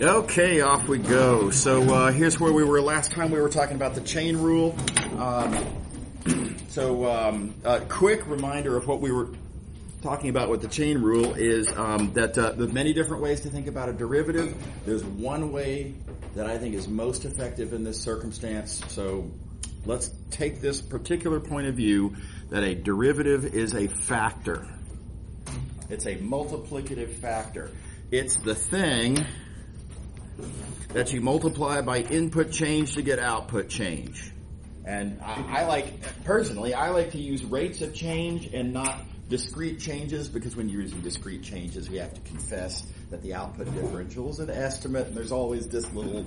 Okay, off we go. So here's where we were last time. We were talking about the chain rule. Quick reminder of what we were talking about with the chain rule is that there's many different ways to think about a derivative. There's one way that I think is most effective in this circumstance. So let's take this particular point of view that a derivative is a factor. It's a multiplicative factor. It's the thing that you multiply by input change to get output change. And I like, personally, I like to use rates of change and not discrete changes, because when you're using discrete changes, we have to confess that the output differential is an estimate, and there's always this little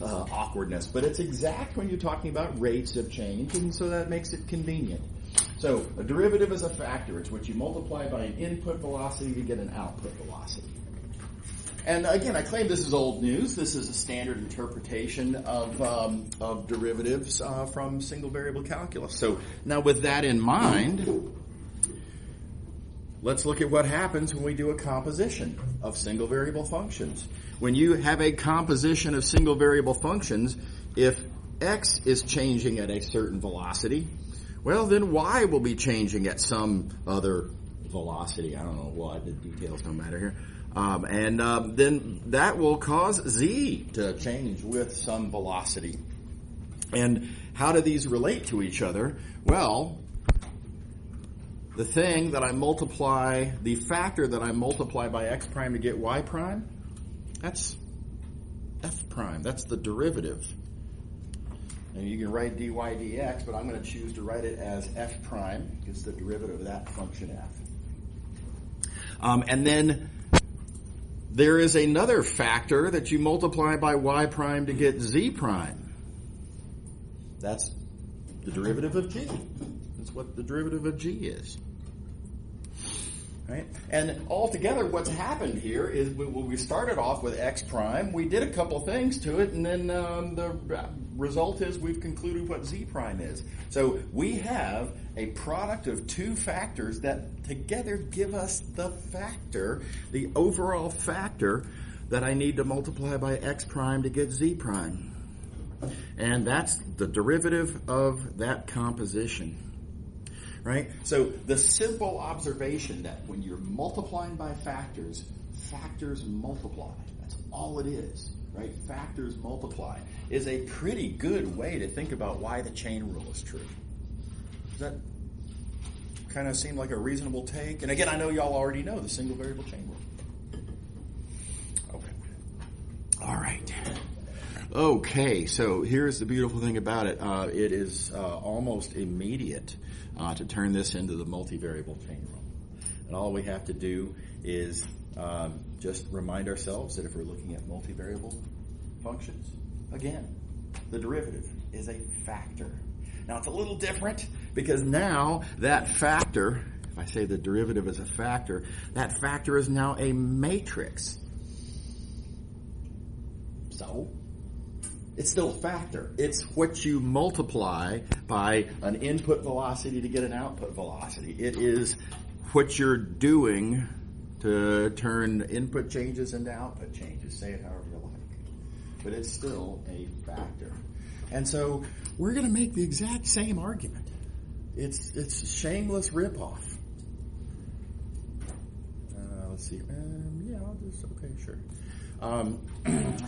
awkwardness. But it's exact when you're talking about rates of change, and so that makes it convenient. So a derivative is a factor. It's what you multiply by an input velocity to get an output velocity. And again, I claim this is old news. This is a standard interpretation of derivatives from single variable calculus. So now with that in mind, let's look at what happens when we do a composition of single variable functions. When you have a composition of single variable functions, if x is changing at a certain velocity, well, then y will be changing at some other velocity. I don't know what, the details don't matter here. Then that will cause z to change with some velocity. And how do these relate to each other? Well, the thing that I multiply, the factor that I multiply by x prime to get y prime, that's f prime. That's the derivative. And you can write dy dx, but I'm going to choose to write it as f prime, because the derivative of that function f. And then there is another factor that you multiply by y prime to get z prime. That's the derivative of g. That's what the derivative of g is. Right? And altogether, what's happened here is when we started off with x prime, we did a couple things to it, and then the result is we've concluded what z prime is. So we have a product of two factors that together give us the factor, the overall factor that I need to multiply by x prime to get z prime. And that's the derivative of that composition. Right? So the simple observation that when you're multiplying by factors, factors multiply. That's all it is. Right? Factors multiply is a pretty good way to think about why the chain rule is true. Does that kind of seem like a reasonable take? And again, I know y'all already know the single variable chain rule. Okay. All right. Okay, so here's the beautiful thing about it. It is almost immediate to turn this into the multivariable chain rule. And all we have to do is just remind ourselves that if we're looking at multivariable functions, again, the derivative is a factor. Now, it's a little different because now that factor, if I say the derivative is a factor, that factor is now a matrix. So it's still a factor. It's what you multiply by an input velocity to get an output velocity. It is what you're doing to turn input changes into output changes. Say it however you like. But it's still a factor. And so we're going to make the exact same argument. It's shameless ripoff. Let's see. Yeah, I'll just, okay, sure.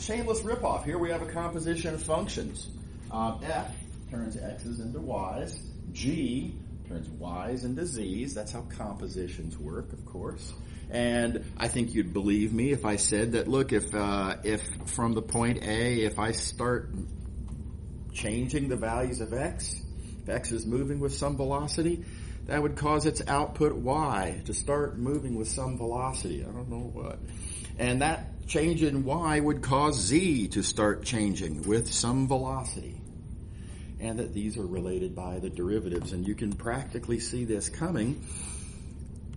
Shameless ripoff. Here we have a composition of functions. F turns x's into y's. G turns y's into z's. That's how compositions work, of course. And I think you'd believe me if I said that, look, if from the point A, if I start changing the values of x, if x is moving with some velocity, that would cause its output y to start moving with some velocity. I don't know what. And that change in y would cause z to start changing with some velocity. And that these are related by the derivatives. And you can practically see this coming.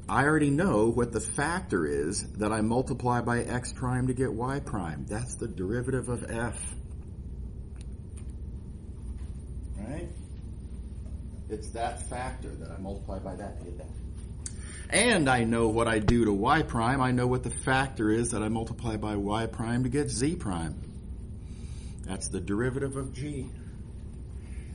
I already know what the factor is that I multiply by x prime to get y prime. That's the derivative of f. Right? It's that factor that I multiply by that to get that. And I know what I do to y prime. I know what the factor is that I multiply by y prime to get z prime. That's the derivative of g.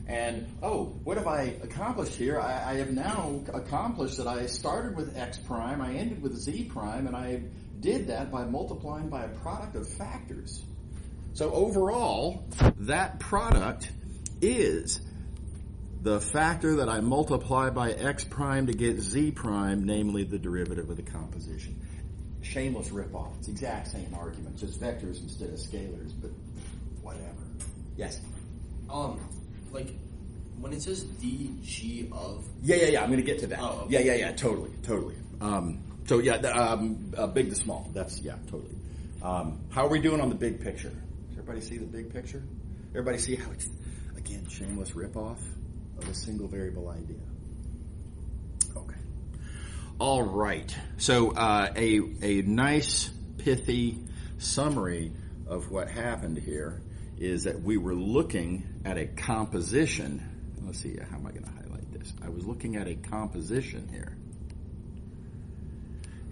And, what have I accomplished here? I have now accomplished that I started with x prime, I ended with z prime, and I did that by multiplying by a product of factors. So overall, that product is the factor that I multiply by x prime to get z prime, namely the derivative of the composition. Shameless ripoff. It's the exact same argument, just vectors instead of scalars, but whatever. Yes? Like, when it says dg of... Yeah, I'm going to get to that. Oh, okay. Yeah, totally. Big to small. That's, totally. How are we doing on the big picture? Does everybody see the big picture? Everybody see how it's, again, shameless ripoff of a single variable idea? Okay. All right. So a nice, pithy summary of what happened here is that we were looking at a composition. Let's see, how am I going to highlight this? I was looking at a composition here.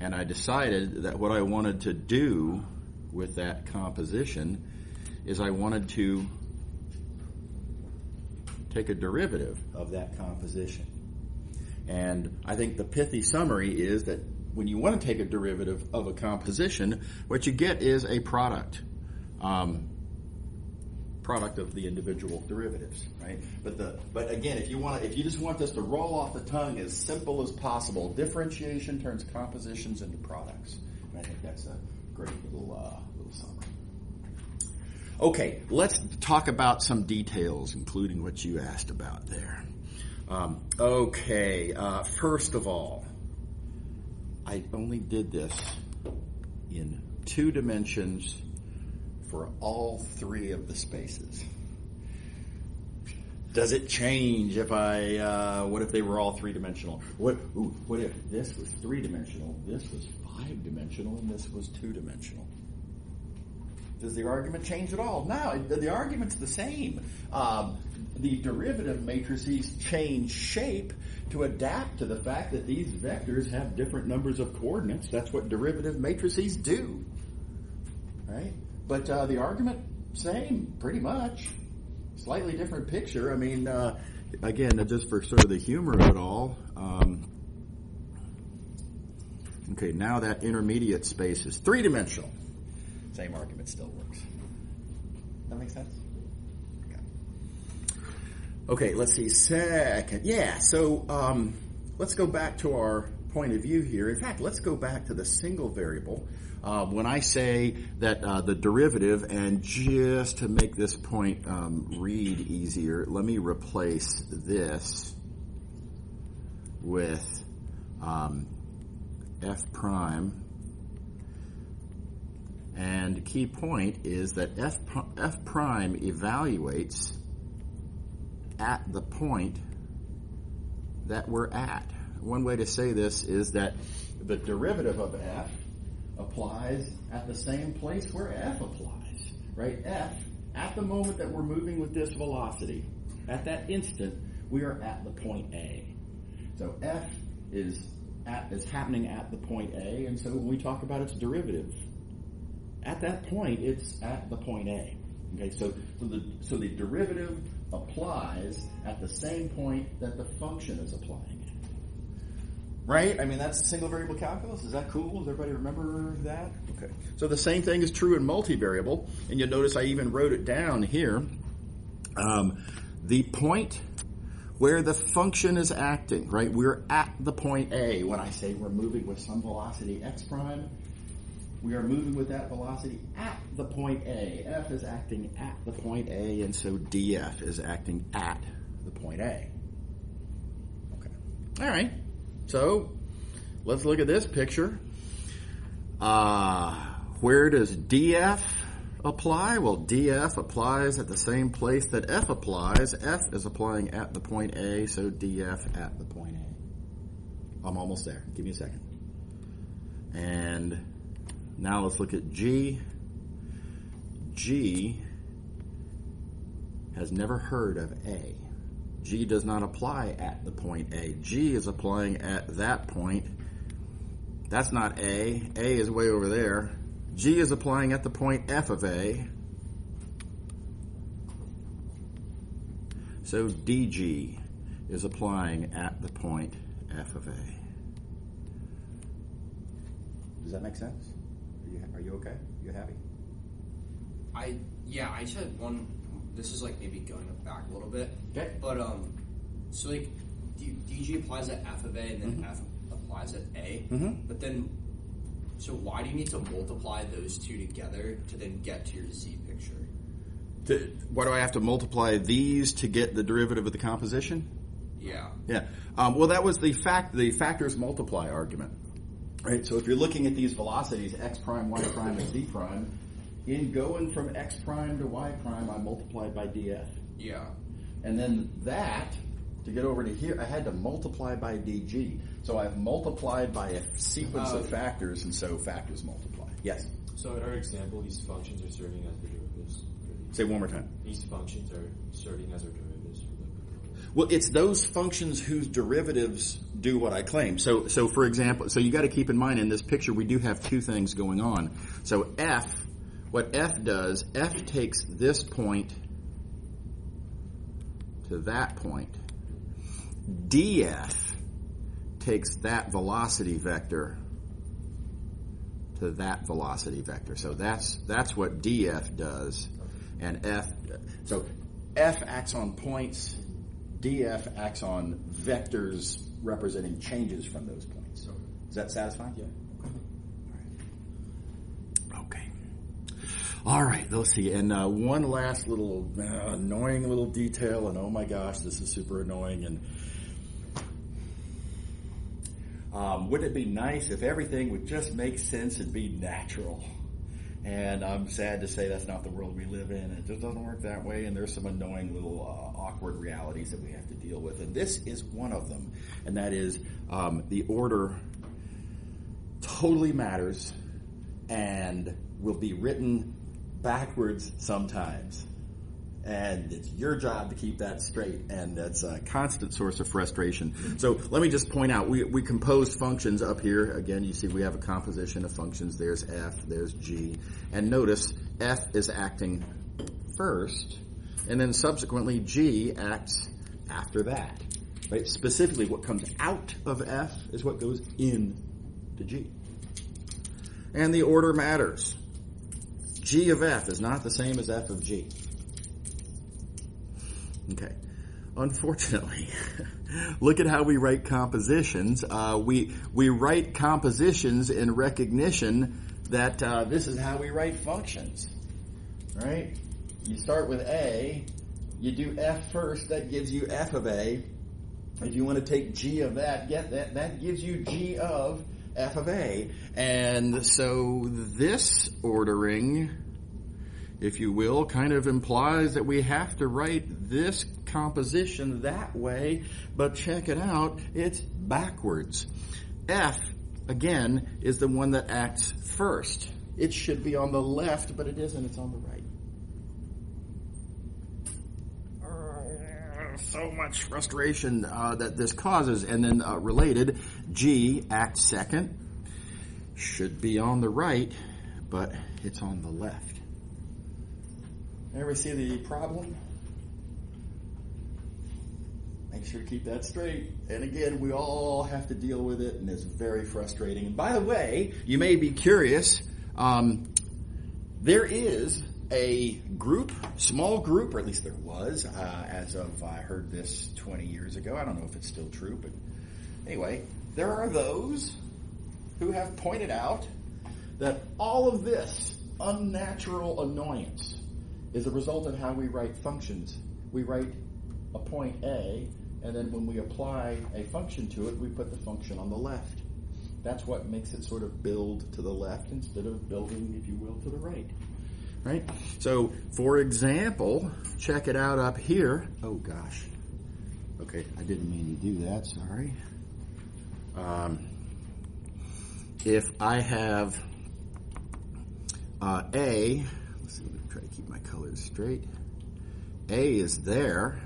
And I decided that what I wanted to do with that composition is I wanted to take a derivative of that composition. And I think the pithy summary is that when you want to take a derivative of a composition, what you get is a product. Product of the individual derivatives, right? But again, if you just want this to roll off the tongue as simple as possible, differentiation turns compositions into products. And I think that's a great little summary. Okay, let's talk about some details, including what you asked about there. First of all, I only did this in 2 dimensions for all 3 of the spaces. Does it change if what if they were all 3-dimensional? What if this was 3-dimensional, this was 5-dimensional, and this was 2-dimensional? Does the argument change at all? No, the argument's the same. The derivative matrices change shape to adapt to the fact that these vectors have different numbers of coordinates. That's what derivative matrices do, right? But the argument, same, pretty much. Slightly different picture. I mean, again, just for sort of the humor of it all. Okay, now that intermediate space is 3-dimensional. Same argument still works. That make sense? Okay, let's see. Second. Yeah, so let's go back to our point of view here. In fact, let's go back to the single variable. When I say that the derivative, and just to make this point read easier, let me replace this with f prime. And the key point is that f prime evaluates at the point that we're at. One way to say this is that the derivative of f applies at the same place where f applies, right? F, at the moment that we're moving with this velocity, at that instant, we are at the point A. So f is happening at the point A, and so when we talk about its derivative, at that point, it's at the point A. Okay, so the derivative applies at the same point that the function is applying it. Right? I mean, that's single variable calculus. Is that cool? Does everybody remember that? Okay. So the same thing is true in multivariable, and you'll notice I even wrote it down here. The point where the function is acting, right? We're at the point A. When I say we're moving with some velocity x prime, we are moving with that velocity at the point A. F is acting at the point A, and so df is acting at the point A. Okay. All right. So let's look at this picture. Where does df apply? Well, df applies at the same place that f applies. F is applying at the point A, so df at the point A. I'm almost there. Give me a second. And now let's look at G. G has never heard of A. G does not apply at the point A. G is applying at that point That's not A. A is way over there. G is applying at the point F of A. So DG is applying at the point F of A. Does that make sense? Are you okay? You happy? I just had one. This is like maybe going back a little bit. Okay. But so like DG applies at F of A and then F applies at A. Mm-hmm. But then, so why do you need to multiply those two together to then get to your Z picture? Why do I have to multiply these to get the derivative of the composition? Yeah. Yeah. Well, that was the factors multiply argument. Right, so if you're looking at these velocities, x prime, y prime, and z prime, in going from x prime to y prime, I multiplied by df. Yeah. And then that, to get over to here, I had to multiply by dg. So I've multiplied by a sequence of factors, and so factors multiply. Yes? So in our example, these functions are serving as the derivatives. Say one more time. These functions are serving as our derivatives. Well, it's those functions whose derivatives do what I claim. So for example, so you got to keep in mind in this picture we do have two things going on. So what F does, F takes this point to that point. DF takes that velocity vector to that velocity vector. So that's what DF does, and F acts on points. DF acts on vectors representing changes from those points. Is that satisfying? Yeah. Okay. All right, let's see. And one last little annoying little detail, and oh my gosh, this is super annoying. And wouldn't it be nice if everything would just make sense and be natural? And I'm sad to say that's not the world we live in. It just doesn't work that way, and there's some annoying little awkward realities that we have to deal with. And this is one of them, and that is the order totally matters and will be written backwards sometimes. And it's your job to keep that straight, and that's a constant source of frustration. So let me just point out, we composed functions up here. Again, you see we have a composition of functions. There's F, there's G. And notice F is acting first, and then subsequently G acts after that. Right? Specifically, what comes out of F is what goes in to G. And the order matters. G of F is not the same as F of G. Okay. Unfortunately, look at how we write compositions. We write compositions in recognition that this is how we write functions, right? You start with A, you do F first, that gives you F of A. If you want to take G of that, get that gives you G of F of A. And so this ordering, if you will, kind of implies that we have to write this composition that way, but check it out, it's backwards. F, again, is the one that acts first. It should be on the left, but it isn't, it's on the right. So much frustration that this causes. And then related, G acts second, should be on the right, but it's on the left. Ever see the problem? Make sure to keep that straight. And again, we all have to deal with it, and it's very frustrating. And by the way, you may be curious, there is a group, small group, or at least there was, as of, I heard this 20 years ago. I don't know if it's still true, but anyway, there are those who have pointed out that all of this unnatural annoyance is a result of how we write functions. We write a point A, and then when we apply a function to it, we put the function on the left. That's what makes it sort of build to the left instead of building, if you will, to the right. Right? So, for example, check it out up here. Oh, gosh. Okay, I didn't mean to do that, sorry. If I have A, let's see, let me try to keep my colors straight. A is there.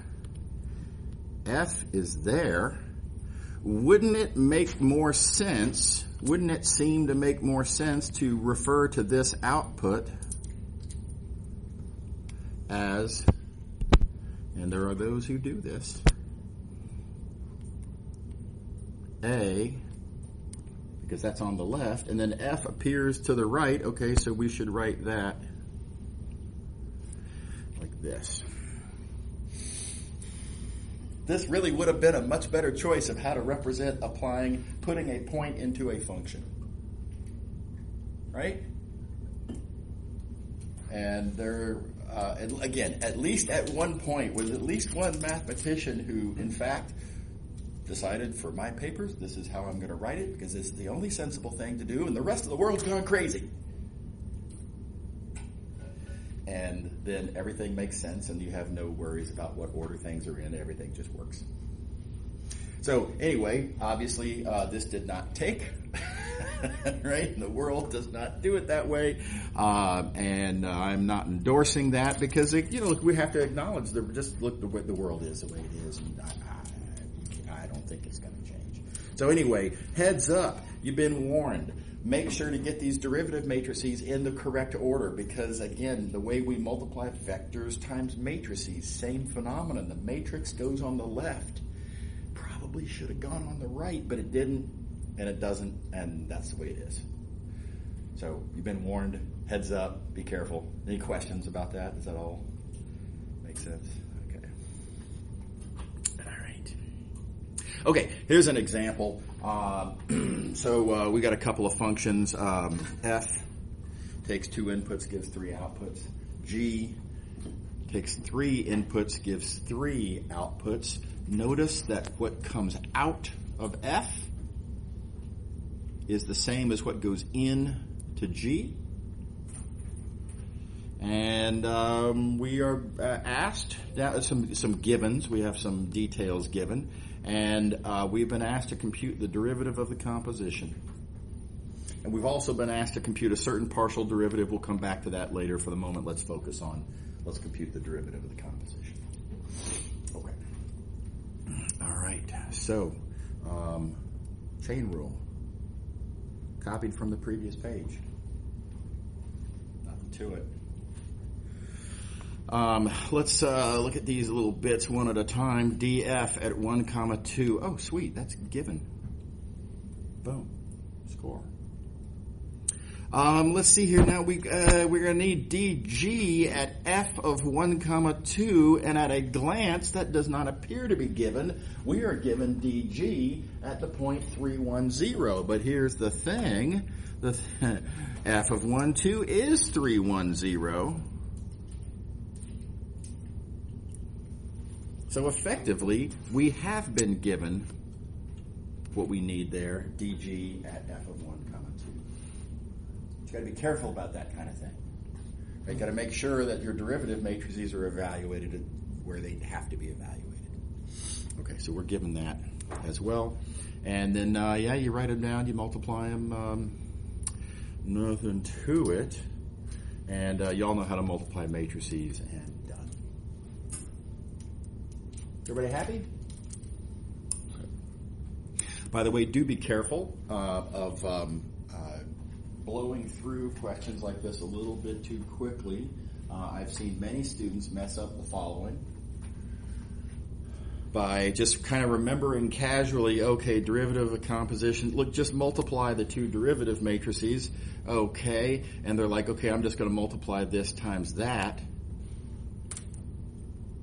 F is there. wouldn't it make more sense, wouldn't it seem to make more sense to refer to this output as, and there are those who do this, A, because that's on the left, and then F appears to the right. Okay, so we should write that like this. This really would have been a much better choice of how to represent putting a point into a function. Right? And there, again, at least at one point, was at least one mathematician who, in fact, decided for my papers, this is how I'm going to write it, because this is the only sensible thing to do, and the rest of the world's gone crazy. And then everything makes sense, and you have no worries about what order things are in. Everything just works. So anyway, obviously, this did not take, right? The world does not do it that way, and I'm not endorsing that because, look, we have to acknowledge the way the world is the way it is, and I don't think it's going to change. So anyway, heads up, you've been warned. Make sure to get these derivative matrices in the correct order because, again, the way we multiply vectors times matrices, same phenomenon. The matrix goes on the left. Probably should have gone on the right, but it didn't, and it doesn't, and that's the way it is. So you've been warned. Heads up. Be careful. Any questions about that? Does that all make sense? Okay. All right. Okay, here's an example. So we got a couple of functions. F takes 2 inputs, gives 3 outputs. G takes 3 inputs, gives 3 outputs. Notice that what comes out of F is the same as what goes in to G. And we are asked, some givens, we have some details given, and we've been asked to compute the derivative of the composition. And we've also been asked to compute a certain partial derivative. We'll come back to that later. For the moment, let's compute the derivative of the composition. Okay. All right. So, chain rule. Copied from the previous page. Nothing to it. Let's look at these little bits one at a time. df at 1, 2. Oh, sweet. That's given. Boom. Score. Let's see here. Now we're going to need dg at f of 1, 2, and at a glance, that does not appear to be given. We are given dg at the point 310. But here's the thing. F of 1, 2 is 310. So effectively, we have been given what we need there, dg at f of 1, 2. You got to be careful about that kind of thing. You got to make sure that your derivative matrices are evaluated where they have to be evaluated. Okay, so we're given that as well. And then, you write them down, you multiply them, nothing to it. And y'all know how to multiply matrices, and done. Everybody happy? Okay. By the way, do be careful of blowing through questions like this a little bit too quickly. I've seen many students mess up the following by just kind of remembering casually, okay, derivative of composition. Look, just multiply the two derivative matrices. Okay. And they're like, okay, I'm just going to multiply this times that.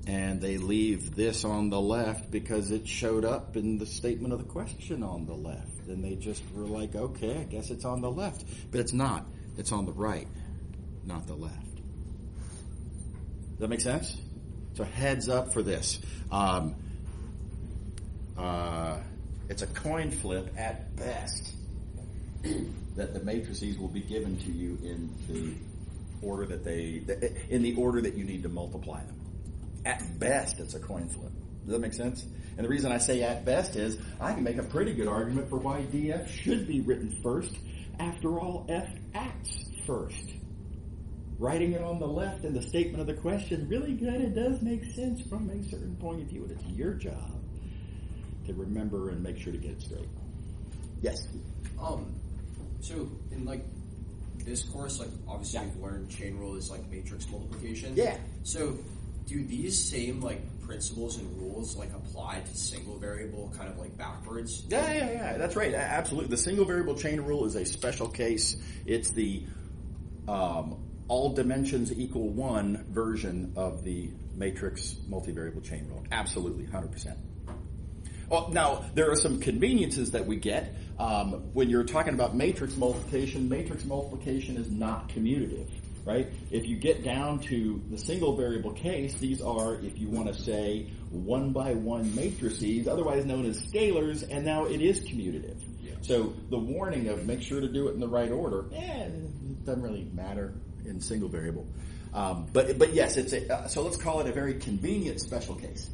And they leave this on the left because it showed up in the statement of the question on the left. And they just were like, okay, I guess it's on the left. But it's not. It's on the right, not the left. Does that make sense? So heads up for this. It's a coin flip at best that the matrices will be given to you in the order that you need to multiply them. At best, it's a coin flip. Does that make sense? And the reason I say at best is I can make a pretty good argument for why df should be written first. After all, f acts first. Writing it on the left in the statement of the question, really good. It does make sense from a certain point of view. It's your job to remember and make sure to get it straight. Yes? So in like this course, like obviously you've learned chain rule is like matrix multiplication. Yeah. So do these same like principles and rules like apply to single variable kind of like backwards? Yeah. That's right. Absolutely. The single variable chain rule is a special case. It's the all dimensions equal 1 version of the matrix multivariable chain rule. Absolutely, 100%. Well, now, there are some conveniences that we get. When you're talking about matrix multiplication is not commutative, right? If you get down to the single variable case, these are, if you want to say, 1-by-1 matrices, otherwise known as scalars, and now it is commutative. Yes. So the warning of make sure to do it in the right order, it doesn't really matter in single variable. But yes, it's so let's call it a very convenient special case.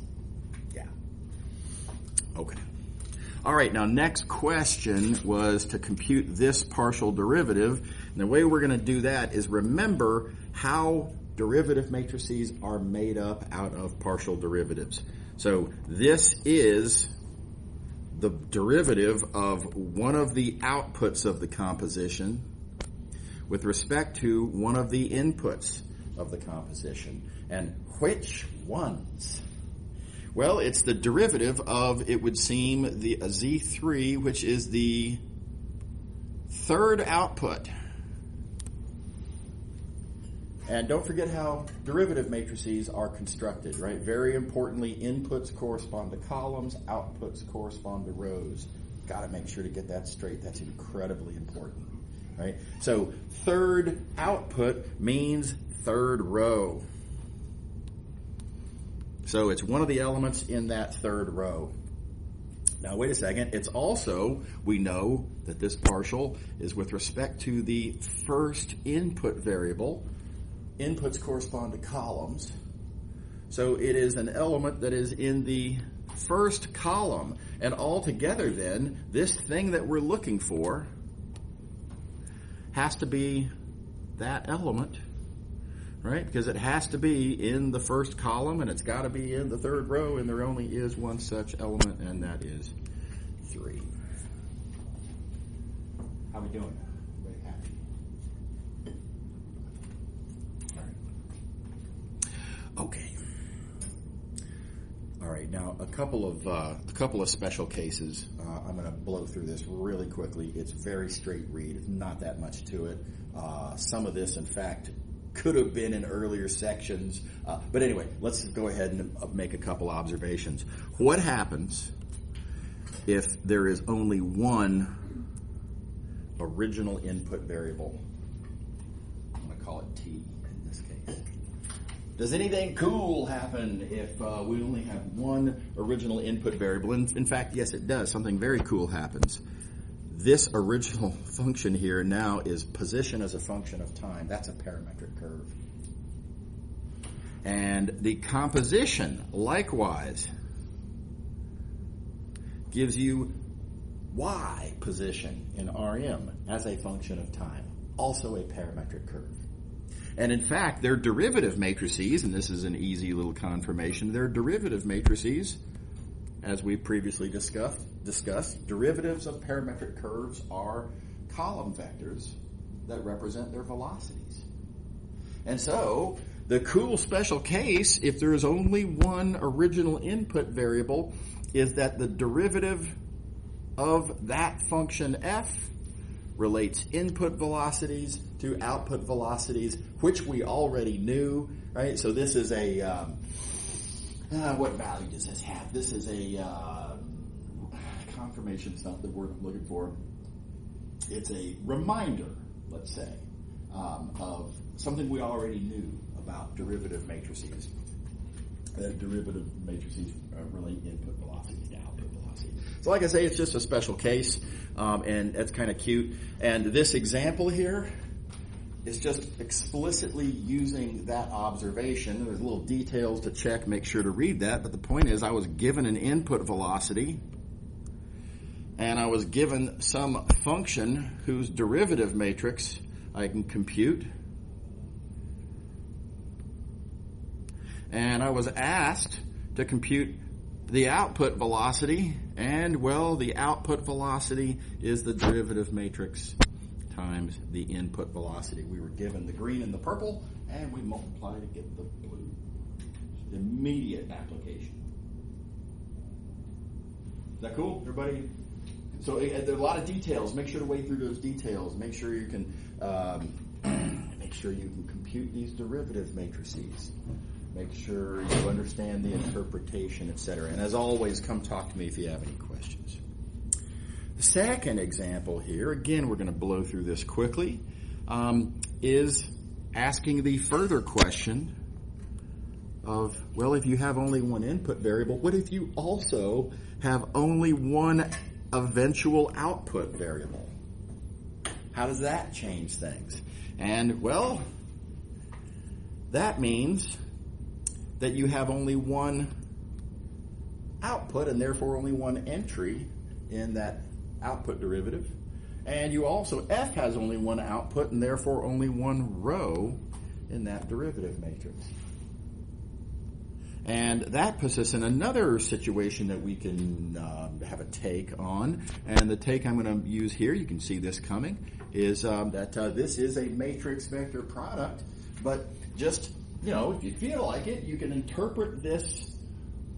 Yeah. Okay. All right, now next question was to compute this partial derivative. And the way we're going to do that is remember how derivative matrices are made up out of partial derivatives. So this is the derivative of one of the outputs of the composition with respect to one of the inputs of the composition. And which ones? Well, it's the derivative of, it would seem, the Z3, which is the third output. And don't forget how derivative matrices are constructed, right? Very importantly, inputs correspond to columns, outputs correspond to rows. Got to make sure to get that straight. That's incredibly important, right? So third output means third row. So it's one of the elements in that third row. Now, wait a second. It's also, we know that this partial is with respect to the first input variable. Inputs correspond to columns. So it is an element that is in the first column. And altogether then, this thing that we're looking for has to be that element, right? Because it has to be in the first column and it's got to be in the third row, and there only is one such element, and that is 3. How we doing? Everybody happy? All right. Okay. All right. Now a couple of special cases. I'm going to blow through this really quickly. It's very straight read. It's not that much to it. Some of this, in fact, could have been in earlier sections. But anyway, let's go ahead and make a couple observations. What happens if there is only one original input variable? I'm going to call it T in this case. Does anything cool happen if we only have one original input variable? In fact, yes, it does. Something very cool happens. This original function here now is position as a function of time. That's a parametric curve. And the composition, likewise, gives you y position in Rm as a function of time. Also a parametric curve. And in fact, they're derivative matrices, and this is an easy little confirmation. They're derivative matrices, as we previously discussed. Derivatives of parametric curves are column vectors that represent their velocities. And so, the cool special case, if there is only one original input variable, is that the derivative of that function f relates input velocities to output velocities, which we already knew, right? So this is a, what value does this have? This is a confirmation, is not the word I'm looking for. It's a reminder, let's say, of something we already knew about derivative matrices. Derivative matrices relate input velocities to output velocities. So like I say, it's just a special case, and that's kind of cute. And this example here is just explicitly using that observation. There's little details to check, make sure to read that, but the point is I was given an input velocity, and I was given some function whose derivative matrix I can compute. And I was asked to compute the output velocity, and well, the output velocity is the derivative matrix times the input velocity. We were given the green and the purple, and we multiply to get the blue. Immediate application. Is that cool, everybody? So there are a lot of details. Make sure to wade through those details. Make sure you can compute these derivative matrices. Make sure you understand the interpretation, etc. And as always, come talk to me if you have any questions. The second example here, again, we're going to blow through this quickly, is asking the further question of, well, if you have only one input variable, what if you also have only one eventual output variable? How does that change things? And, well, that means that you have only one output and therefore only one entry in that output derivative. And you also, F has only one output and therefore only one row in that derivative matrix. And that puts us in another situation that we can have a take on. And the take I'm going to use here, you can see this coming, is that this is a matrix vector product. But just, if you feel like it, you can interpret this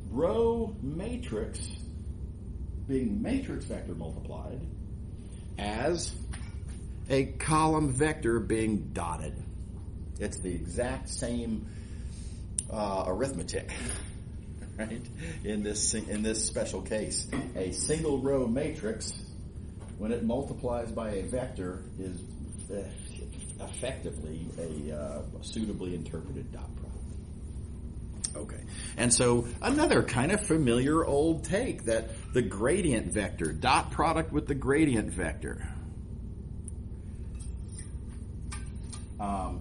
row matrix being matrix vector multiplied as a column vector being dotted. It's the exact same arithmetic, right? In this special case, a single row matrix, when it multiplies by a vector, is effectively a suitably interpreted dot product. Okay, and so another kind of familiar old take, that the gradient vector, dot product with the gradient vector,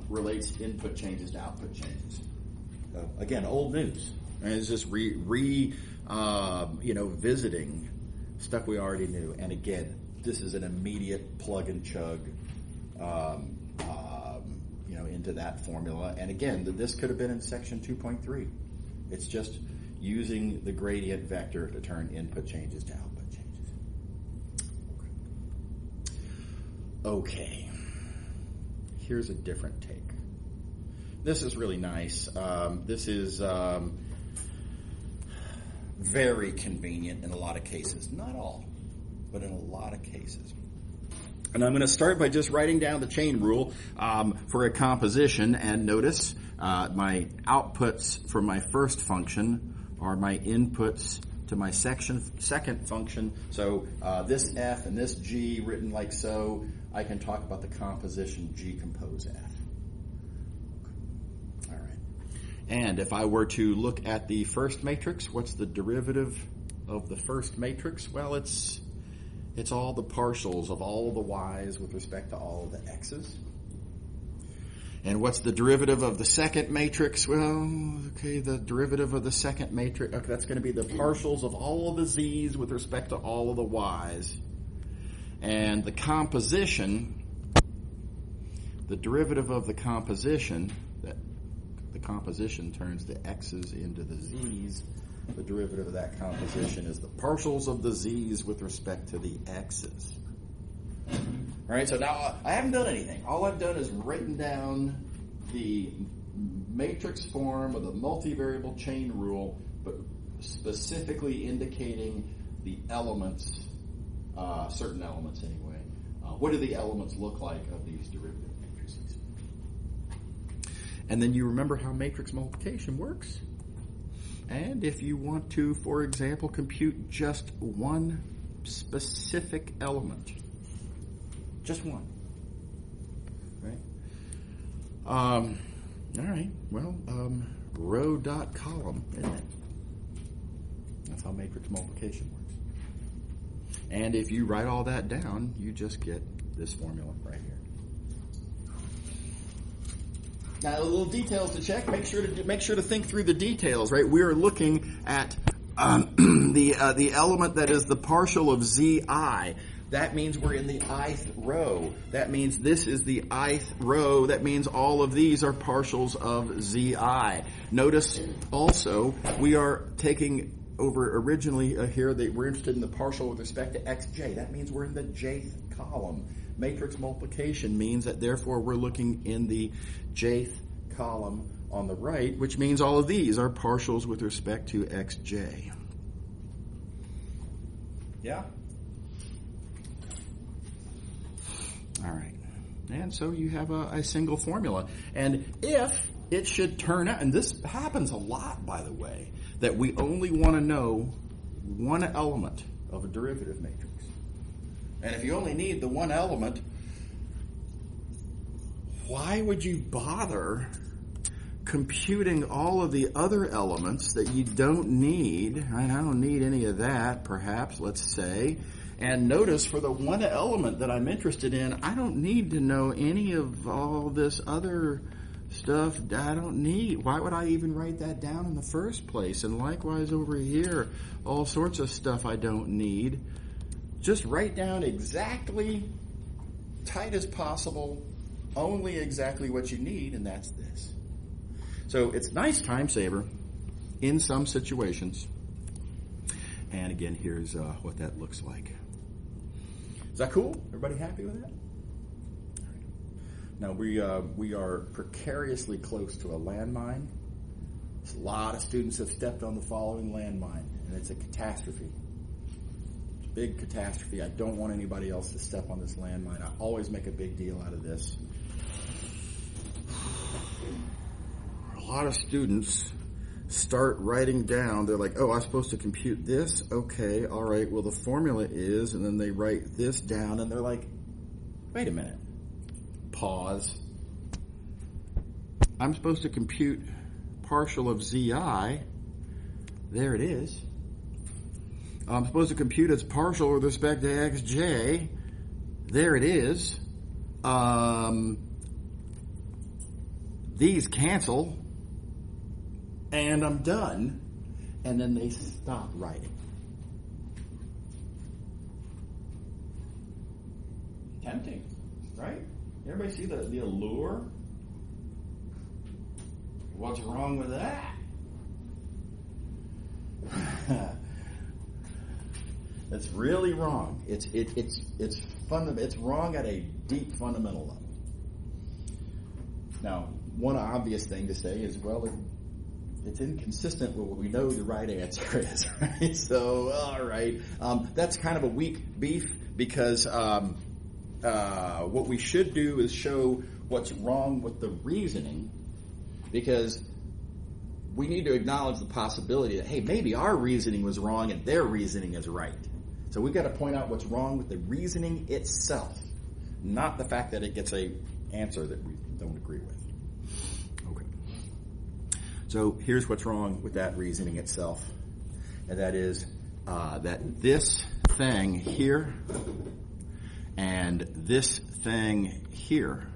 relates input changes to output changes. Again, old news. And it's just visiting stuff we already knew. And again, this is an immediate plug and chug, into that formula. And again, this could have been in section 2.3. It's just using the gradient vector to turn input changes to output changes. Okay. Here's a different take. This is really nice. This is very convenient in a lot of cases. Not all, but in a lot of cases. And I'm going to start by just writing down the chain rule for a composition. And notice my outputs for my first function are my inputs to my second function. So this F and this G written like so, I can talk about the composition G compose F. All right. And if I were to look at the first matrix, what's the derivative of the first matrix? Well, it's all the partials of all of the y's with respect to all of the x's. And what's the derivative of the second matrix? Well, okay, the derivative of the second matrix, okay, that's going to be the partials of all of the z's with respect to all of the y's. And the composition, the derivative of the composition, that the composition turns the x's into the z's. The derivative of that composition is the partials of the z's with respect to the x's. All right, so now I haven't done anything. All I've done is written down the matrix form of the multivariable chain rule, but specifically indicating the elements, certain elements anyway. What do the elements look like of these derivative matrices? And then you remember how matrix multiplication works. And if you want to, for example, compute just one specific element, just one, right? All right, well, row dot column, isn't it? That's how matrix multiplication works. And if you write all that down, you just get this formula right here. Now, a little details to check. Make sure to think through the details, right? We are looking at the element that is the partial of zi. That means we're in the ith row. That means this is the ith row. That means all of these are partials of zi. Notice also we are taking over originally here that we're interested in the partial with respect to xj. That means we're in the jth column. Matrix multiplication means that therefore we're looking in the jth column on the right, which means all of these are partials with respect to xj. Yeah? All right. And so you have a single formula. And if it should turn out, and this happens a lot, by the way, that we only want to know one element of a derivative matrix. And if you only need the one element, why would you bother computing all of the other elements that you don't need? I don't need any of that, perhaps, let's say. And notice for the one element that I'm interested in, I don't need to know any of all this other stuff. I don't need. Why would I even write that down in the first place? And likewise over here, all sorts of stuff I don't need. Just write down exactly, tight as possible, only exactly what you need, and that's this. So it's a nice time saver in some situations. And again, here's what that looks like. Is that cool? Everybody happy with that? All right. Now we are precariously close to a landmine. A lot of students have stepped on the following landmine, and it's a catastrophe. It's a big catastrophe. I don't want anybody else to step on this landmine. I always make a big deal out of this. A lot of students start writing down, they're like, oh, I'm supposed to compute this? Okay, all right, well, the formula is, and then they write this down, and they're like, wait a minute. Pause. I'm supposed to compute partial of zi. There it is. I'm supposed to compute its partial with respect to xj. There it is. These cancel. And I'm done. And then they stop writing. Tempting, right? Everybody see the allure? What's wrong with that? That's really wrong. It's wrong at a deep fundamental level. Now, one obvious thing to say is, well, it's inconsistent with what we know the right answer is, right? So, all right. That's kind of a weak beef because what we should do is show what's wrong with the reasoning, because we need to acknowledge the possibility that, hey, maybe our reasoning was wrong and their reasoning is right. So we've got to point out what's wrong with the reasoning itself, not the fact that it gets a answer that we don't agree with. Okay. So here's what's wrong with that reasoning itself, and that is that this thing here and this thing here,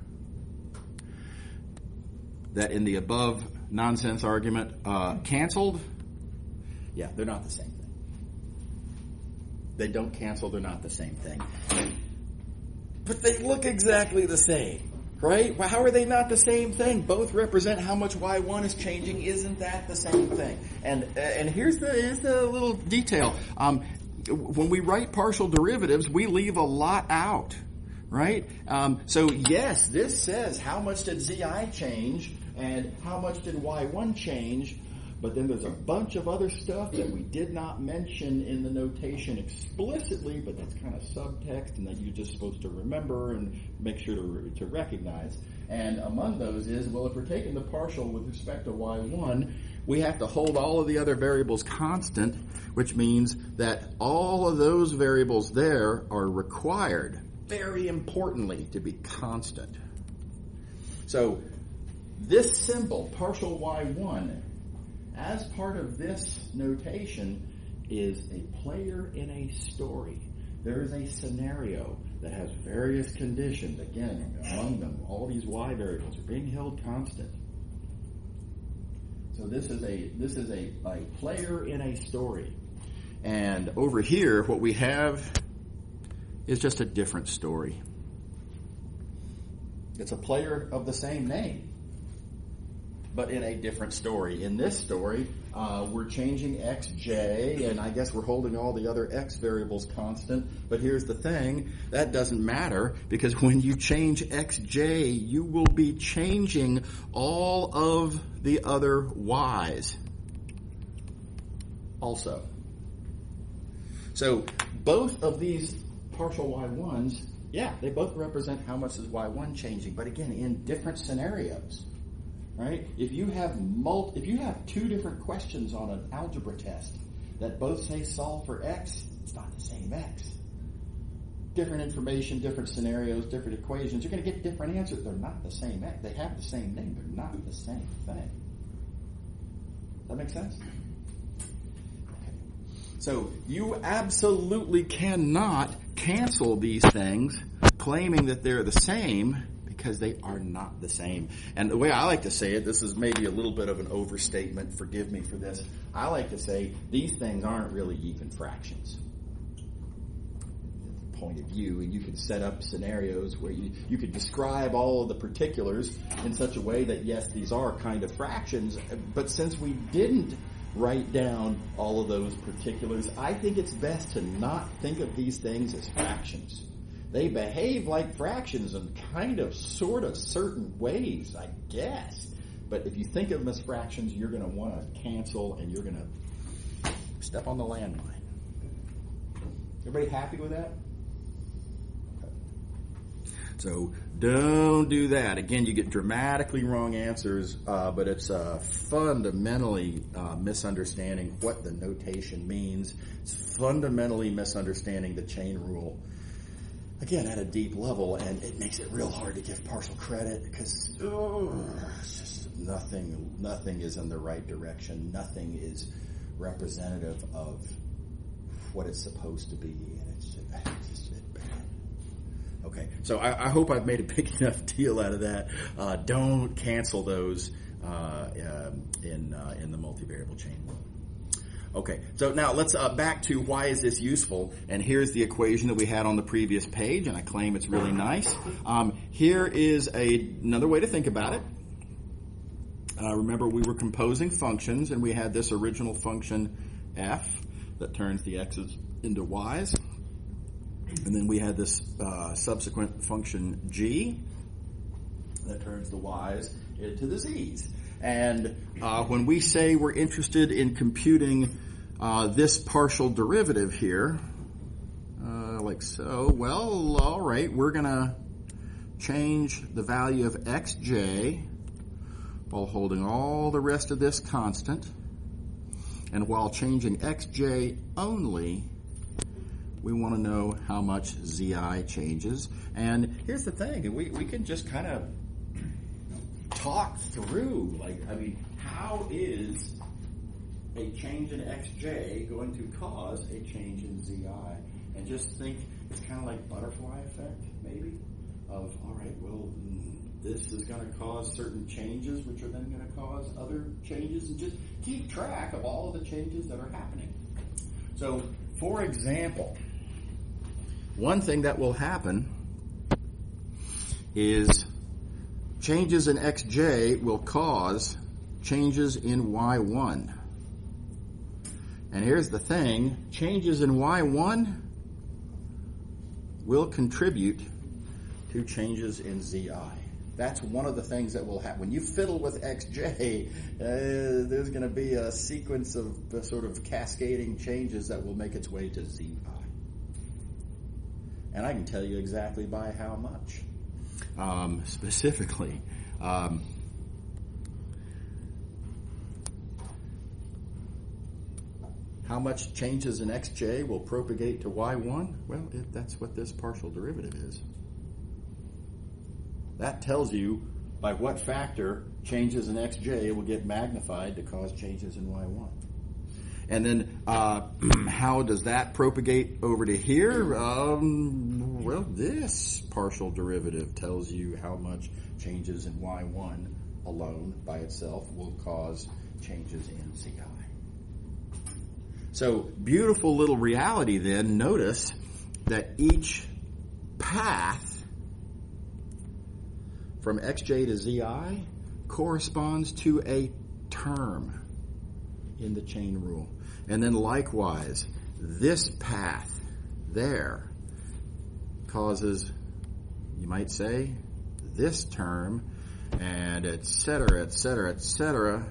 that in the above nonsense argument canceled, yeah, they're not the same thing. They don't cancel, they're not the same thing. But they look exactly the same. Right? Well, how are they not the same thing? Both represent how much y1 is changing. Isn't that the same thing? And here's the little detail. When we write partial derivatives, we leave a lot out. Right? So yes, this says how much did zi change and how much did y1 change. But then there's a bunch of other stuff that we did not mention in the notation explicitly, but that's kind of subtext and that you're just supposed to remember and make sure to recognize. And among those is, well, if we're taking the partial with respect to y1, we have to hold all of the other variables constant, which means that all of those variables there are required, very importantly, to be constant. So this symbol, partial y1, as part of this notation, is a player in a story. There is a scenario that has various conditions. Again, among them, all these y variables are being held constant. So this is a player in a story. And over here, what we have is just a different story. It's a player of the same name. but in a different story. In this story, we're changing xj, and I guess we're holding all the other x variables constant. But here's the thing, that doesn't matter, because when you change xj, you will be changing all of the other y's also. So both of these partial y1s, yeah, they both represent how much is y1 changing, but again, in different scenarios, right? If you have two different questions on an algebra test that both say solve for x, it's not the same x. Different information, different scenarios, different equations, you're going to get different answers. They're not the same x. They have the same name. They're not the same thing. Does that make sense? So you absolutely cannot cancel these things claiming that they're the same, because they are not the same. And the way I like to say it, this is maybe a little bit of an overstatement, forgive me for this. I like to say these things aren't really even fractions. Point of view, and you can set up scenarios where you could describe all of the particulars in such a way that yes, these are kind of fractions, but since we didn't write down all of those particulars, I think it's best to not think of these things as fractions. They behave like fractions in kind of sort of certain ways, I guess. But if you think of them as fractions, you're going to want to cancel, and you're going to step on the landmine. Everybody happy with that? So don't do that. Again, you get dramatically wrong answers, but it's fundamentally misunderstanding what the notation means. It's fundamentally misunderstanding the chain rule, again, at a deep level, and it makes it real hard to give partial credit because it's just nothing is in the right direction. Nothing is representative of what it's supposed to be, and it's just bad. Okay, so I hope I've made a big enough deal out of that. Don't cancel those in the multivariable chain rule. Okay, so now let's back to why is this useful? And here's the equation that we had on the previous page, and I claim it's really nice. Here is another way to think about it. Remember, we were composing functions, and we had this original function f that turns the x's into y's. And then we had this subsequent function g that turns the y's into the z's. And when we say we're interested in computing this partial derivative here, like so, well, all right, we're going to change the value of xj while holding all the rest of this constant. And while changing xj only, we want to know how much zi changes. And here's the thing, we can just kind of talk through, how is a change in xj going to cause a change in zi? And just think, it's kind of like butterfly effect, maybe, of, all right, well, this is going to cause certain changes, which are then going to cause other changes, and just keep track of all of the changes that are happening. So, for example, one thing that will happen is changes in xj will cause changes in y1. And here's the thing, changes in y1 will contribute to changes in zi. That's one of the things that will happen. When you fiddle with xj, there's going to be a sequence of sort of cascading changes that will make its way to zi. And I can tell you exactly by how much. Specifically, how much changes in xj will propagate to y1? Well, that's what this partial derivative is. That tells you by what factor changes in xj will get magnified to cause changes in y1. And then how does that propagate over to here? Well, this partial derivative tells you how much changes in y1 alone by itself will cause changes in zi. So, beautiful little reality then. Notice that each path from xj to zi corresponds to a term in the chain rule. And then likewise, this path there causes, you might say, this term, and et cetera, et cetera, et cetera.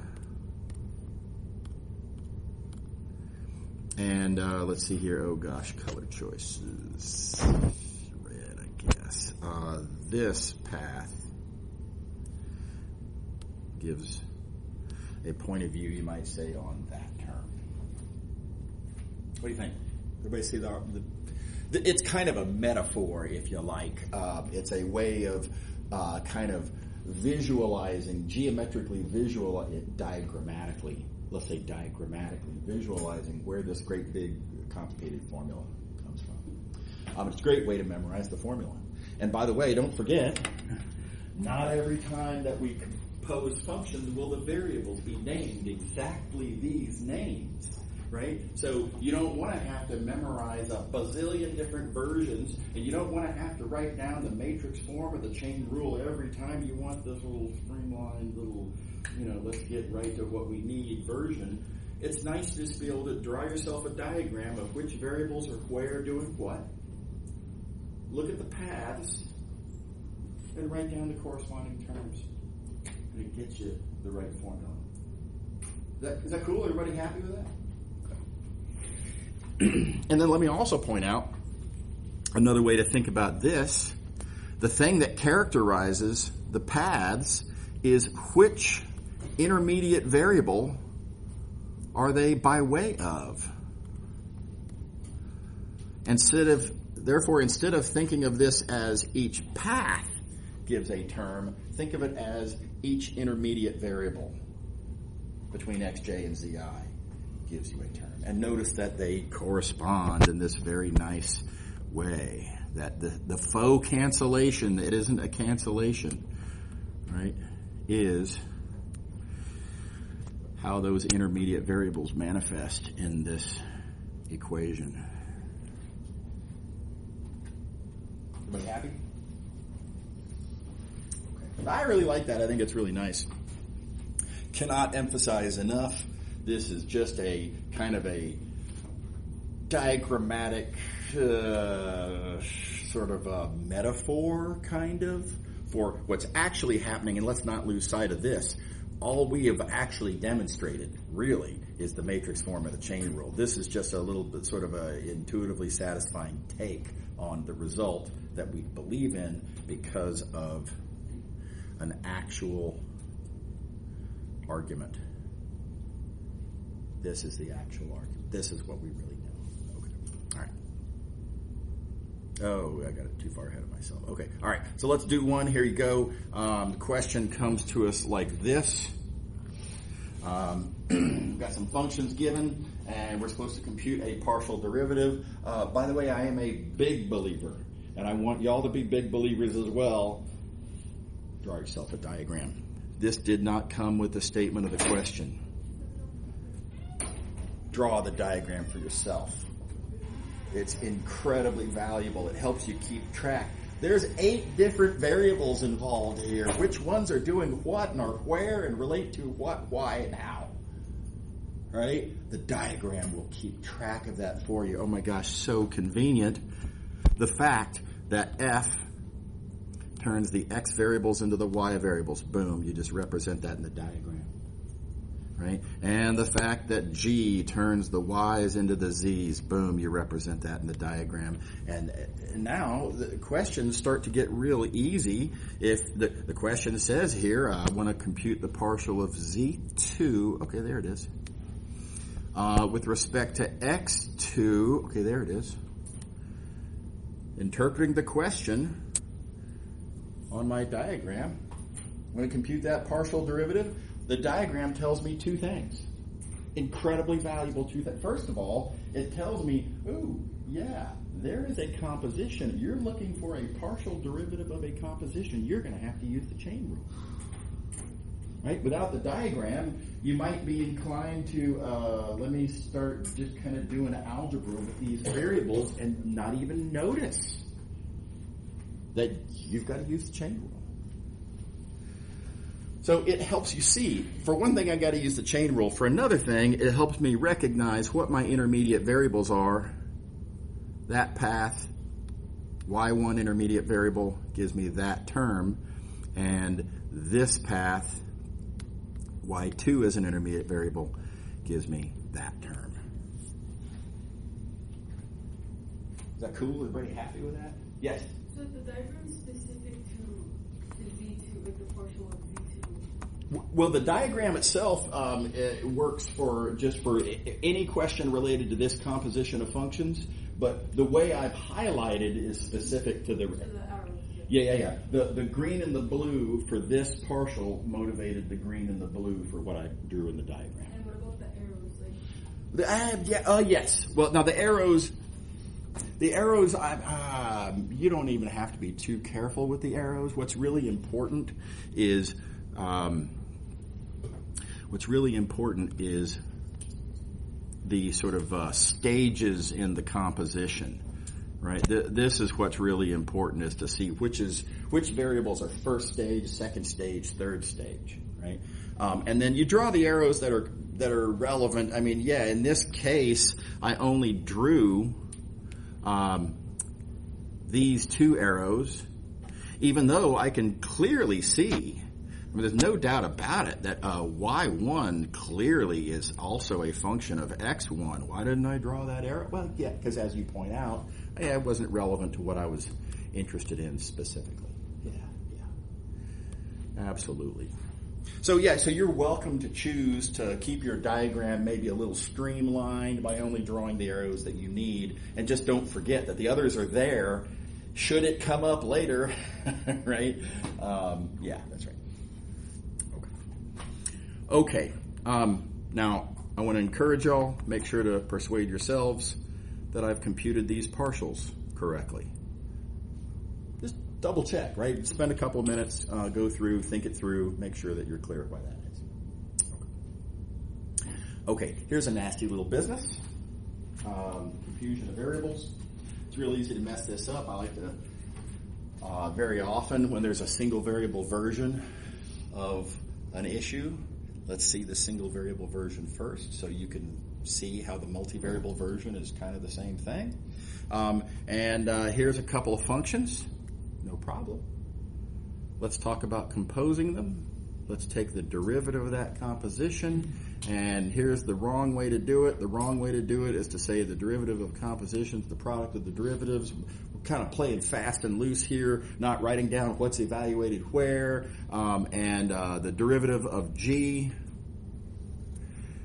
And let's see here. Oh gosh, color choices. Red, I guess. This path gives a point of view, you might say, on that term. What do you think? Everybody see it's kind of a metaphor, if you like. It's a way of kind of visualizing, geometrically diagrammatically, let's say diagrammatically visualizing where this great big complicated formula comes from. It's a great way to memorize the formula. And by the way, don't forget, not every time that we compose functions will the variables be named exactly these names, right? So you don't want to have to memorize a bazillion different versions, and you don't want to have to write down the matrix form of the chain rule every time you want this little streamlined little, let's get right to what we need version. It's nice to just be able to draw yourself a diagram of which variables are where doing what. Look at the paths and write down the corresponding terms. And it gets you the right formula. Is that cool? Everybody happy with that? And then let me also point out another way to think about this. The thing that characterizes the paths is which intermediate variable are they by way of. Instead of thinking of this as each path gives a term, think of it as each intermediate variable between xj and zi gives you a term. And notice that they correspond in this very nice way. That the faux cancellation, it isn't a cancellation, right, is how those intermediate variables manifest in this equation. Everybody happy? Okay. I really like that. I think it's really nice. Cannot emphasize enough. This is just a kind of a diagrammatic sort of a metaphor, kind of, for what's actually happening. And let's not lose sight of this. All we have actually demonstrated, really, is the matrix form of the chain rule. This is just a little bit sort of a intuitively satisfying take on the result that we believe in because of an actual argument. This is the actual argument. This is what we really know. Okay. All right. Oh, I got it too far ahead of myself. Okay. All right. So let's do one. Here you go. The question comes to us like this. We've got some functions given, and we're supposed to compute a partial derivative. By the way, I am a big believer, and I want y'all to be big believers as well. Draw yourself a diagram. This did not come with the statement of the question. Draw the diagram for yourself. It's incredibly valuable. It helps you keep track. There's 8 different variables involved here. Which ones are doing what and are where and relate to what, why, and how. Right? The diagram will keep track of that for you. Oh my gosh, so convenient. The fact that f turns the x variables into the y variables. Boom, you just represent that in the diagram. Right? And the fact that G turns the Y's into the Z's, boom, you represent that in the diagram. And now the questions start to get real easy. If the question says here, I want to compute the partial of Z2. Okay, there it is. With respect to X2, okay, there it is. Interpreting the question on my diagram, I'm going to compute that partial derivative. The diagram tells me 2 things. Incredibly valuable 2 things. First of all, it tells me, ooh, yeah, there is a composition. You're looking for a partial derivative of a composition. You're going to have to use the chain rule. Right? Without the diagram, you might be inclined to, let me start just kind of doing algebra with these variables and not even notice that you've got to use the chain rule. So it helps you see. For one thing, I got to use the chain rule. For another thing, it helps me recognize what my intermediate variables are. That path, y1 intermediate variable, gives me that term. And this path, y2 as an intermediate variable, gives me that term. Is that cool? Everybody happy with that? Yes? So the diagram is specific to Z2, like the partial of Z2? Well, the diagram itself it works for any question related to this composition of functions, but the way I've highlighted is specific to the arrows. Yeah. The green and the blue for this partial motivated the green and the blue for what I drew in the diagram. And what about the arrows? Yes. Well, now the arrows, you don't even have to be too careful with the arrows. What's really important is the sort of stages in the composition, right? This is what's really important, is to see which variables are first stage, second stage, third stage, right? And then you draw the arrows that are relevant. I mean, yeah, in this case, I only drew these two arrows, even though I can clearly see, I mean, there's no doubt about it, that y1 clearly is also a function of x1. Why didn't I draw that arrow? Well, yeah, because as you point out, it wasn't relevant to what I was interested in specifically. Yeah, absolutely. So you're welcome to choose to keep your diagram maybe a little streamlined by only drawing the arrows that you need, and just don't forget that the others are there should it come up later, right? Yeah, that's right. Okay. Now, I want to encourage y'all, make sure to persuade yourselves that I've computed these partials correctly. Just double check, right? Spend a couple of minutes, go through, think it through, make sure that you're clear why that is. Okay, here's a nasty little business. Confusion of variables. It's real easy to mess this up. I like to, very often when there's a single variable version of an issue, let's see the single variable version first so you can see how the multivariable version is kind of the same thing. And here's a couple of functions. No problem. Let's talk about composing them. Let's take the derivative of that composition, and here's the wrong way to do it. The wrong way to do it is to say the derivative of compositions, the product of the derivatives. We're kind of playing fast and loose here, not writing down what's evaluated where, and the derivative of G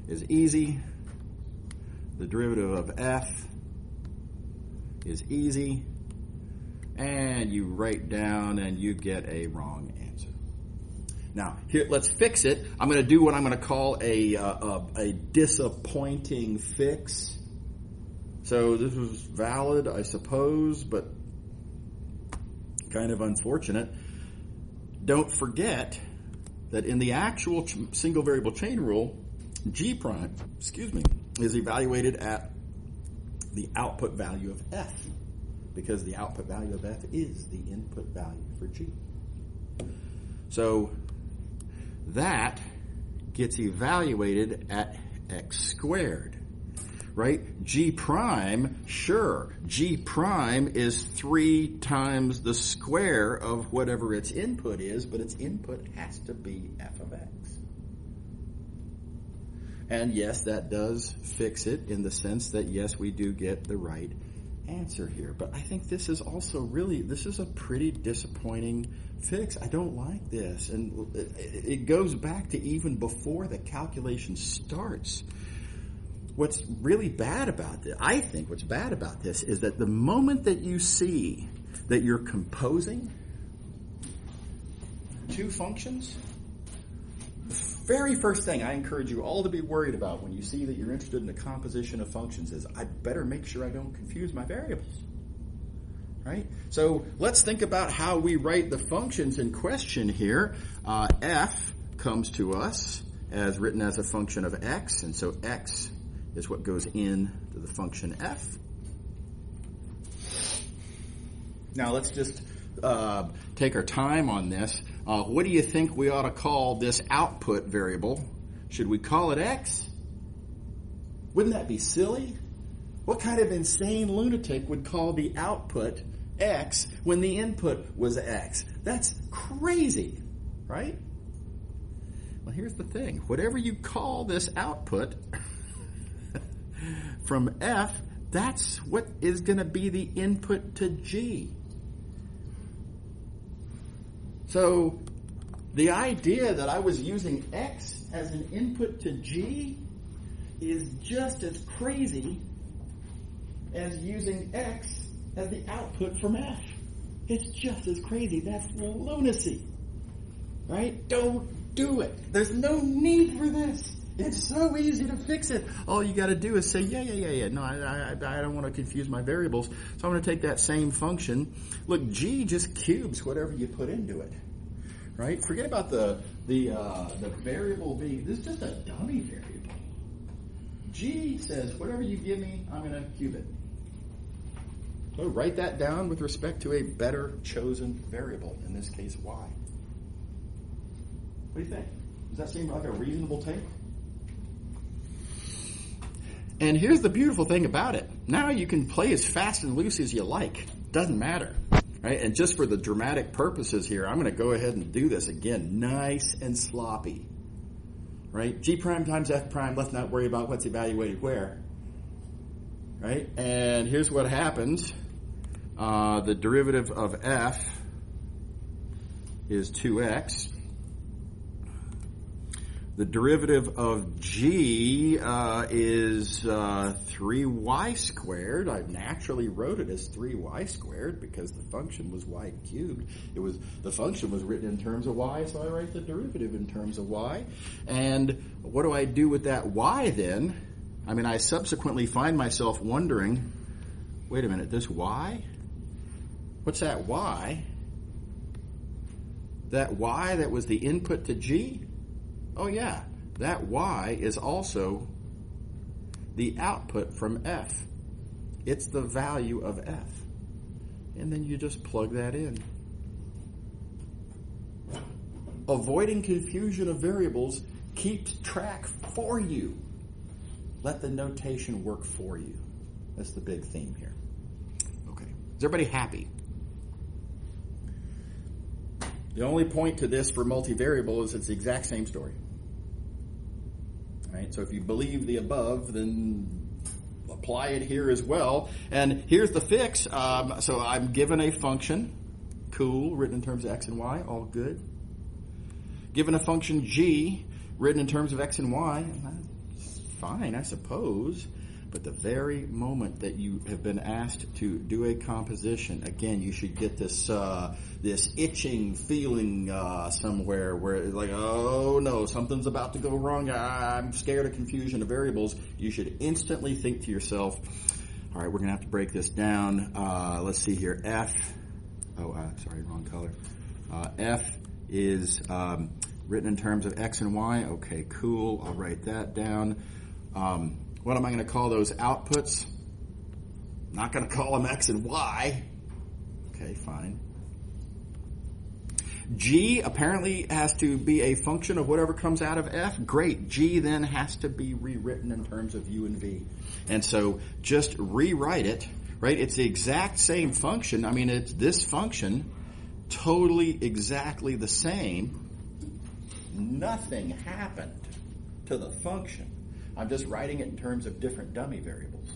is easy. The derivative of F is easy, and you write down and you get a wrong answer. Now, here, let's fix it. I'm going to do what I'm going to call a disappointing fix. So this was valid, I suppose, but kind of unfortunate. Don't forget that in the actual single variable chain rule, G prime, is evaluated at the output value of F, because the output value of F is the input value for G. So that gets evaluated at x squared, right? G prime, sure, G prime is 3 times the square of whatever its input is, but its input has to be f of x. And yes, that does fix it in the sense that, yes, we do get the right answer here. But I think this is also this is a pretty disappointing fix. I don't like this. And it goes back to even before the calculation starts. What's really bad about this, I think what's bad about this, is that the moment that you see that you're composing two functions, the very first thing I encourage you all to be worried about when you see that you're interested in the composition of functions is, I better make sure I don't confuse my variables. Right? So let's think about how we write the functions in question here. F comes to us as written as a function of x, and so x is what goes in to the function f. Now let's just take our time on this. What do you think we ought to call this output variable? Should we call it x? Wouldn't that be silly? What kind of insane lunatic would call the output x when the input was x? That's crazy, right? Well, here's the thing. Whatever you call this output from f, that's what is going to be the input to G. So the idea that I was using x as an input to G is just as crazy as using x as the output from f. It's just as crazy. That's lunacy. Right? Don't do it. There's no need for this. It's so easy to fix it. All you got to do is say, yeah. No, I don't want to confuse my variables. So I'm going to take that same function. Look, G just cubes whatever you put into it. Right? Forget about the variable being, this is just a dummy variable. G says, whatever you give me, I'm going to cube it. So write that down with respect to a better chosen variable, in this case, y. What do you think? Does that seem like a reasonable take? And here's the beautiful thing about it. Now you can play as fast and loose as you like. Doesn't matter. Right? And just for the dramatic purposes here, I'm going to go ahead and do this again. Nice and sloppy. Right? G prime times F prime. Let's not worry about what's evaluated where. Right? And here's what happens. The derivative of F is 2x. The derivative of G is 3y squared. I naturally wrote it as 3y squared because the function was y cubed. The function was written in terms of y, so I write the derivative in terms of y. And what do I do with that y then? I mean, I subsequently find myself wondering, wait a minute, this y? What's that y? That y that was the input to G? Oh yeah, that y is also the output from f. It's the value of f. And then you just plug that in. Avoiding confusion of variables keeps track for you. Let the notation work for you. That's the big theme here. Okay. Is everybody happy? The only point to this for multivariable is it's the exact same story. Right? So if you believe the above, then apply it here as well. And here's the fix. So I'm given a function, cool, written in terms of x and y, all good. Given a function g, written in terms of x and y, fine, I suppose. But the very moment that you have been asked to do a composition, again, you should get this itching feeling somewhere where it's like, oh no, something's about to go wrong. I'm scared of confusion of variables. You should instantly think to yourself, all right, we're going to have to break this down. Let's see here. Sorry, wrong color. F is written in terms of x and y. Okay, cool. I'll write that down. What am I going to call those outputs? Not going to call them x and y. Okay, fine. G apparently has to be a function of whatever comes out of f. Great. G then has to be rewritten in terms of u and v. And so just rewrite it, right? It's the exact same function. I mean, it's this function, totally exactly the same. Nothing happened to the function. I'm just writing it in terms of different dummy variables.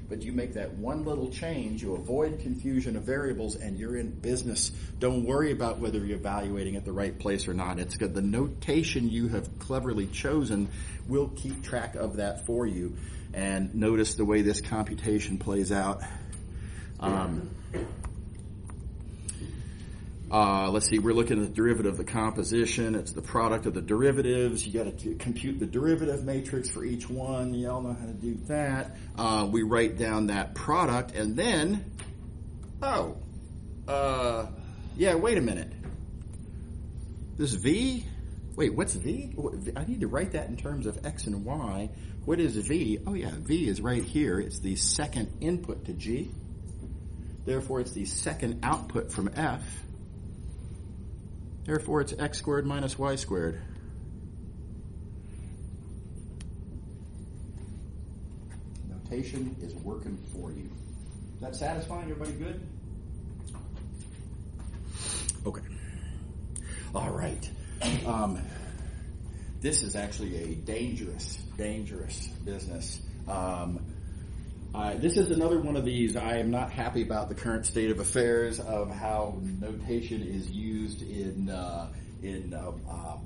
But you make that one little change, you avoid confusion of variables, and you're in business. Don't worry about whether you're evaluating at the right place or not. It's good. The notation you have cleverly chosen will keep track of that for you. And notice the way this computation plays out. Let's see, we're looking at the derivative of the composition. It's the product of the derivatives. You got to compute the derivative matrix for each one. You all know how to do that. We write down that product, and then, wait a minute. This V? Wait, what's V? I need to write that in terms of X and Y. What is V? Oh yeah, V is right here. It's the second input to G. Therefore, it's the second output from F. Therefore, it's x squared minus y squared. Notation is working for you. Is that satisfying? Everybody good? Okay. All right. This is actually a dangerous business. This is another one of these. I am not happy about the current state of affairs of how notation is used in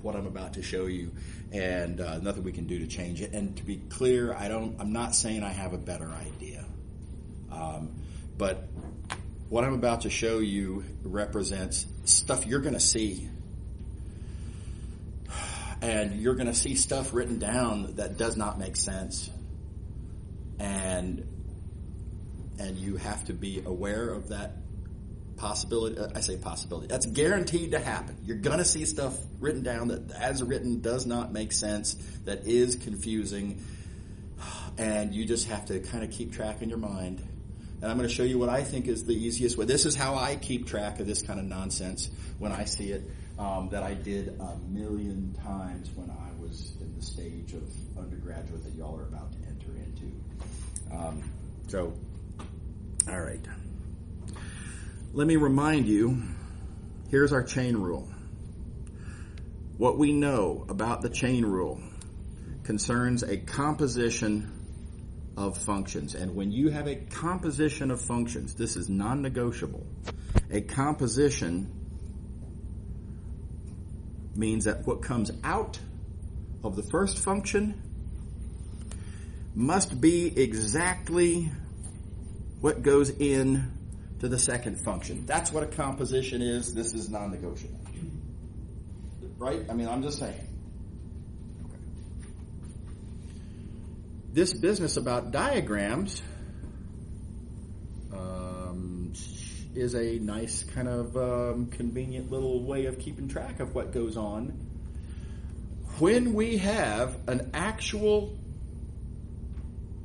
what I'm about to show you, and nothing we can do to change it. And to be clear, I'm not saying I have a better idea, but what I'm about to show you represents stuff you're going to see. And you're going to see stuff written down that does not make sense. And you have to be aware of that possibility. I say possibility. That's guaranteed to happen. You're going to see stuff written down that, as written, does not make sense, that is confusing. And you just have to kind of keep track in your mind. And I'm going to show you what I think is the easiest way. This is how I keep track of this kind of nonsense when I see it. That I did a million times when I was in the stage of undergraduate that y'all are about to enter into. All right. Let me remind you, here's our chain rule. What we know about the chain rule concerns a composition of functions. And when you have a composition of functions, this is non-negotiable. A composition means that what comes out of the first function must be exactly what goes in to the second function. That's what a composition is. This is non-negotiable. Right? I mean, I'm just saying. Okay. This business about diagrams is a nice kind of convenient little way of keeping track of what goes on. When we have an actual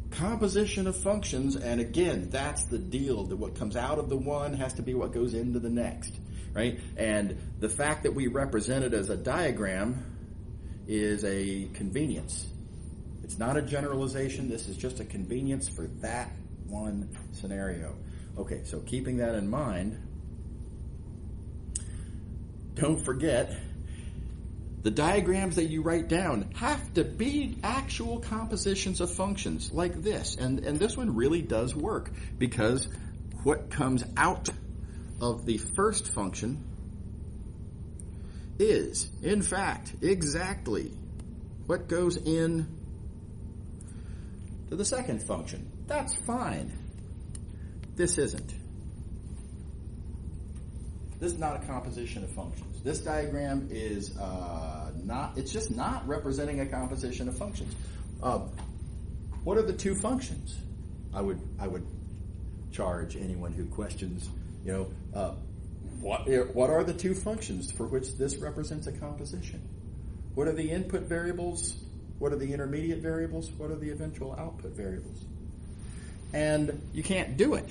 composition of functions, and again, that's the deal, that what comes out of the one has to be what goes into the next, right? And the fact that we represent it as a diagram is a convenience. It's not a generalization. This is just a convenience for that one scenario. Okay, so keeping that in mind, don't forget, the diagrams that you write down have to be actual compositions of functions like this. And this one really does work, because what comes out of the first function is, in fact, exactly what goes in to the second function. That's fine. This isn't. This is not a composition of functions. This diagram is it's just not representing a composition of functions. What are the two functions? I would charge anyone who questions, what are the two functions for which this represents a composition? What are the input variables? What are the intermediate variables? What are the eventual output variables? And you can't do it.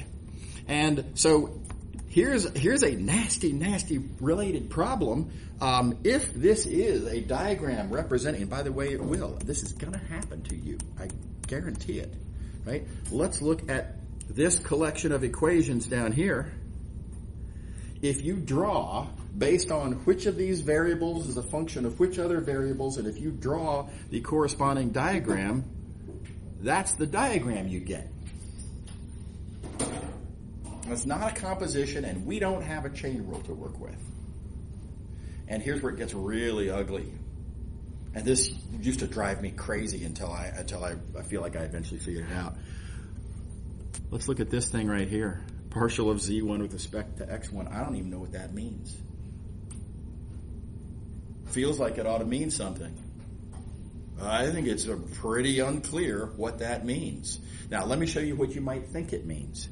And so here's a nasty related problem. If this is a diagram representing, and by the way, it will. This is going to happen to you. I guarantee it. Right? Let's look at this collection of equations down here. If you draw based on which of these variables is a function of which other variables, and if you draw the corresponding diagram, that's the diagram you get. It's not a composition, and we don't have a chain rule to work with. And here's where it gets really ugly. And this used to drive me crazy until I feel like I eventually figured it out. Let's look at this thing right here. Partial of z1 with respect to x1. I don't even know what that means. Feels like it ought to mean something. I think it's pretty unclear what that means. Now, let me show you what you might think it means.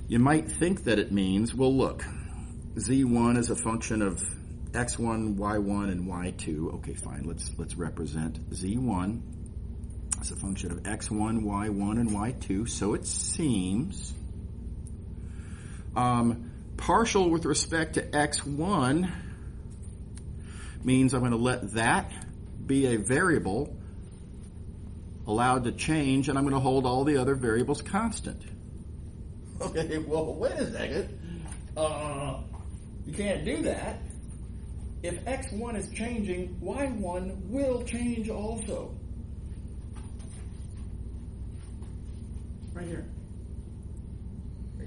You might think that it means, well, look, z1 is a function of x1, y1, and y2. Okay, fine. Let's represent z1 as a function of x1, y1, and y2. So it seems partial with respect to x1 means I'm going to let that be a variable allowed to change, and I'm going to hold all the other variables constant. Okay, well, wait a second. You can't do that. If x1 is changing, y1 will change also. Right here.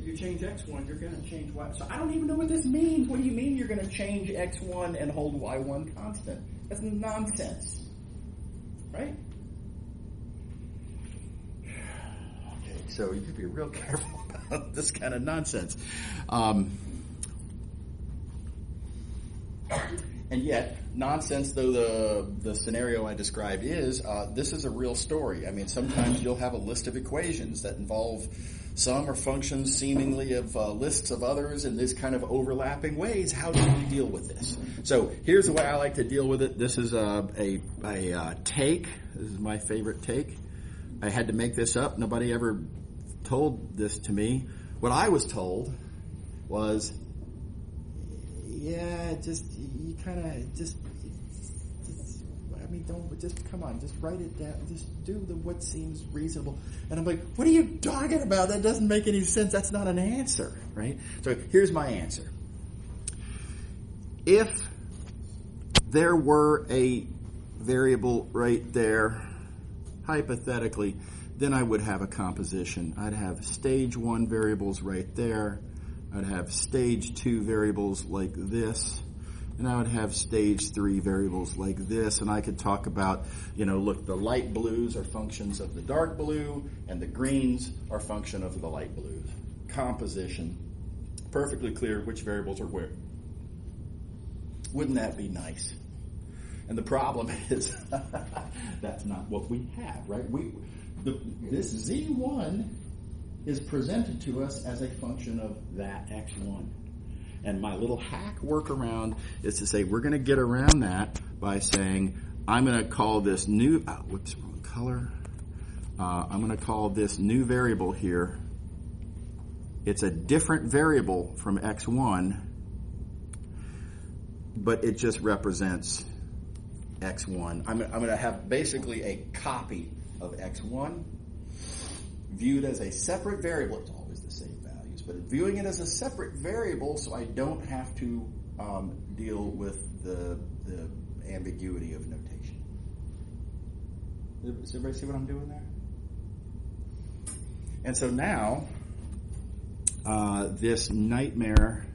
You change x1, you're going to change y. So I don't even know what this means. What do you mean you're going to change x1 and hold y1 constant? That's nonsense. Right? Okay, so you have to be real careful about this kind of nonsense. And yet, nonsense though the scenario I described is, this is a real story. I mean, sometimes you'll have a list of equations that involve some are functions seemingly of lists of others in this kind of overlapping ways. How do you deal with this? So here's the way I like to deal with it. This is a take. This is my favorite take. I had to make this up. Nobody ever told this to me. What I was told was, yeah, you kind of just, I mean, come on, just write it down. Just do what seems reasonable. And I'm like, what are you talking about? That doesn't make any sense. That's not an answer, right? So here's my answer. If there were a variable right there, hypothetically, then I would have a composition. I'd have stage 1 variables right there. I'd have stage 2 variables like this. And I would have stage 3 variables like this. And I could talk about, look, the light blues are functions of the dark blue, and the greens are function of the light blues. Composition. Perfectly clear which variables are where. Wouldn't that be nice? And the problem is, that's not what we have, right? This Z1 is presented to us as a function of that X1. And my little hack workaround is to say we're going to get around that by saying I'm going to call this new, what's wrong color? I'm going to call this new variable here. It's a different variable from X1, but it just represents X1. I'm going to have basically a copy of X1 viewed as a separate variable. It's always the same values, but viewing it as a separate variable so I don't have to deal with the ambiguity of notation. Does everybody see what I'm doing there? And so now, this nightmare,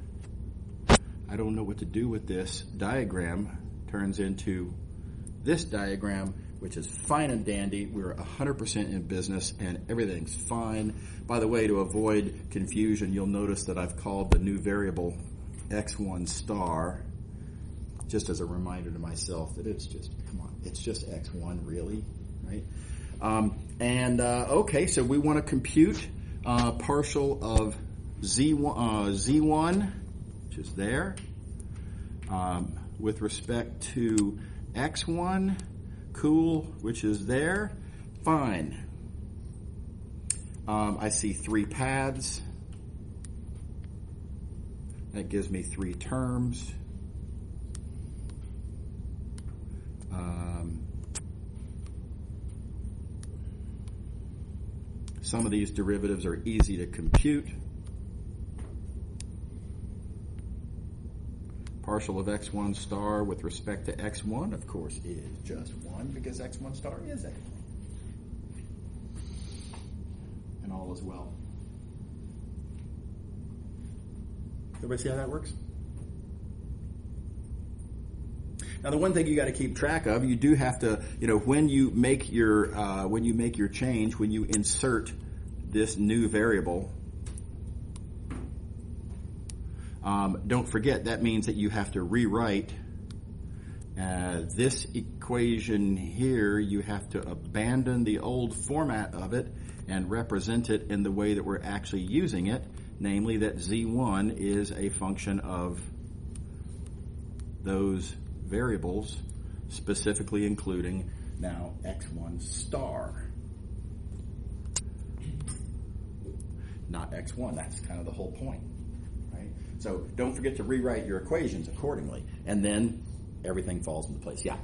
I don't know what to do with this diagram, turns into this diagram, which is fine and dandy. We're 100% in business and everything's fine. By the way, to avoid confusion, you'll notice that I've called the new variable x1 star, just as a reminder to myself that it's just, come on, it's just x1 really, right? Okay, so we want to compute partial of z1, which is there, with respect to x1, cool, which is there, fine. I see 3 paths. That gives me 3 terms. Some of these derivatives are easy to compute. Partial of x1 star with respect to x1, of course, is just 1 because x1 star is x1. And all is well. Everybody see how that works? Now, the one thing you got to keep track of, you do have to, when you make your change, when you insert this new variable, don't forget that means that you have to rewrite this equation here. You have to abandon the old format of it and represent it in the way that we're actually using it, namely that Z1 is a function of those variables, specifically including now x1 star. Not x1, that's kind of the whole point, right? So don't forget to rewrite your equations accordingly. And then everything falls into place. Yeah.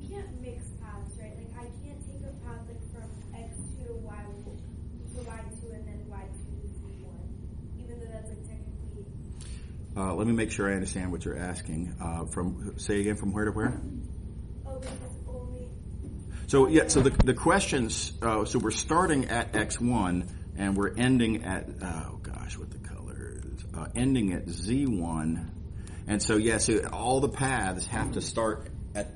You can't mix paths, right? Like I can't take a path like from x2 to y2 and then y2 to z1, even though that's like technically. Let me make sure I understand what you're asking. Say again, from where to where? Oh, because only. So yeah, so the questions. So we're starting at x1 and we're ending at what the color is? Ending at z1, and so so all the paths have to start at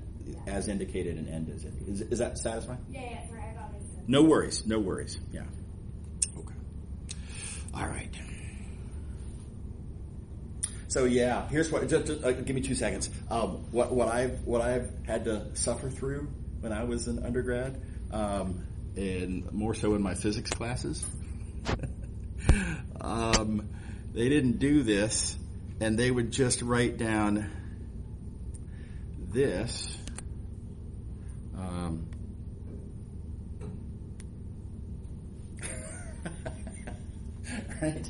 as indicated and end as indicated. Is that satisfying? Yeah, sorry, I got mixed up. No worries. Yeah. Okay. All right. So yeah, here's what. Just give me 2 seconds. What I've had to suffer through when I was an undergrad, and more so in my physics classes. They didn't do this, and they would just write down this. Right?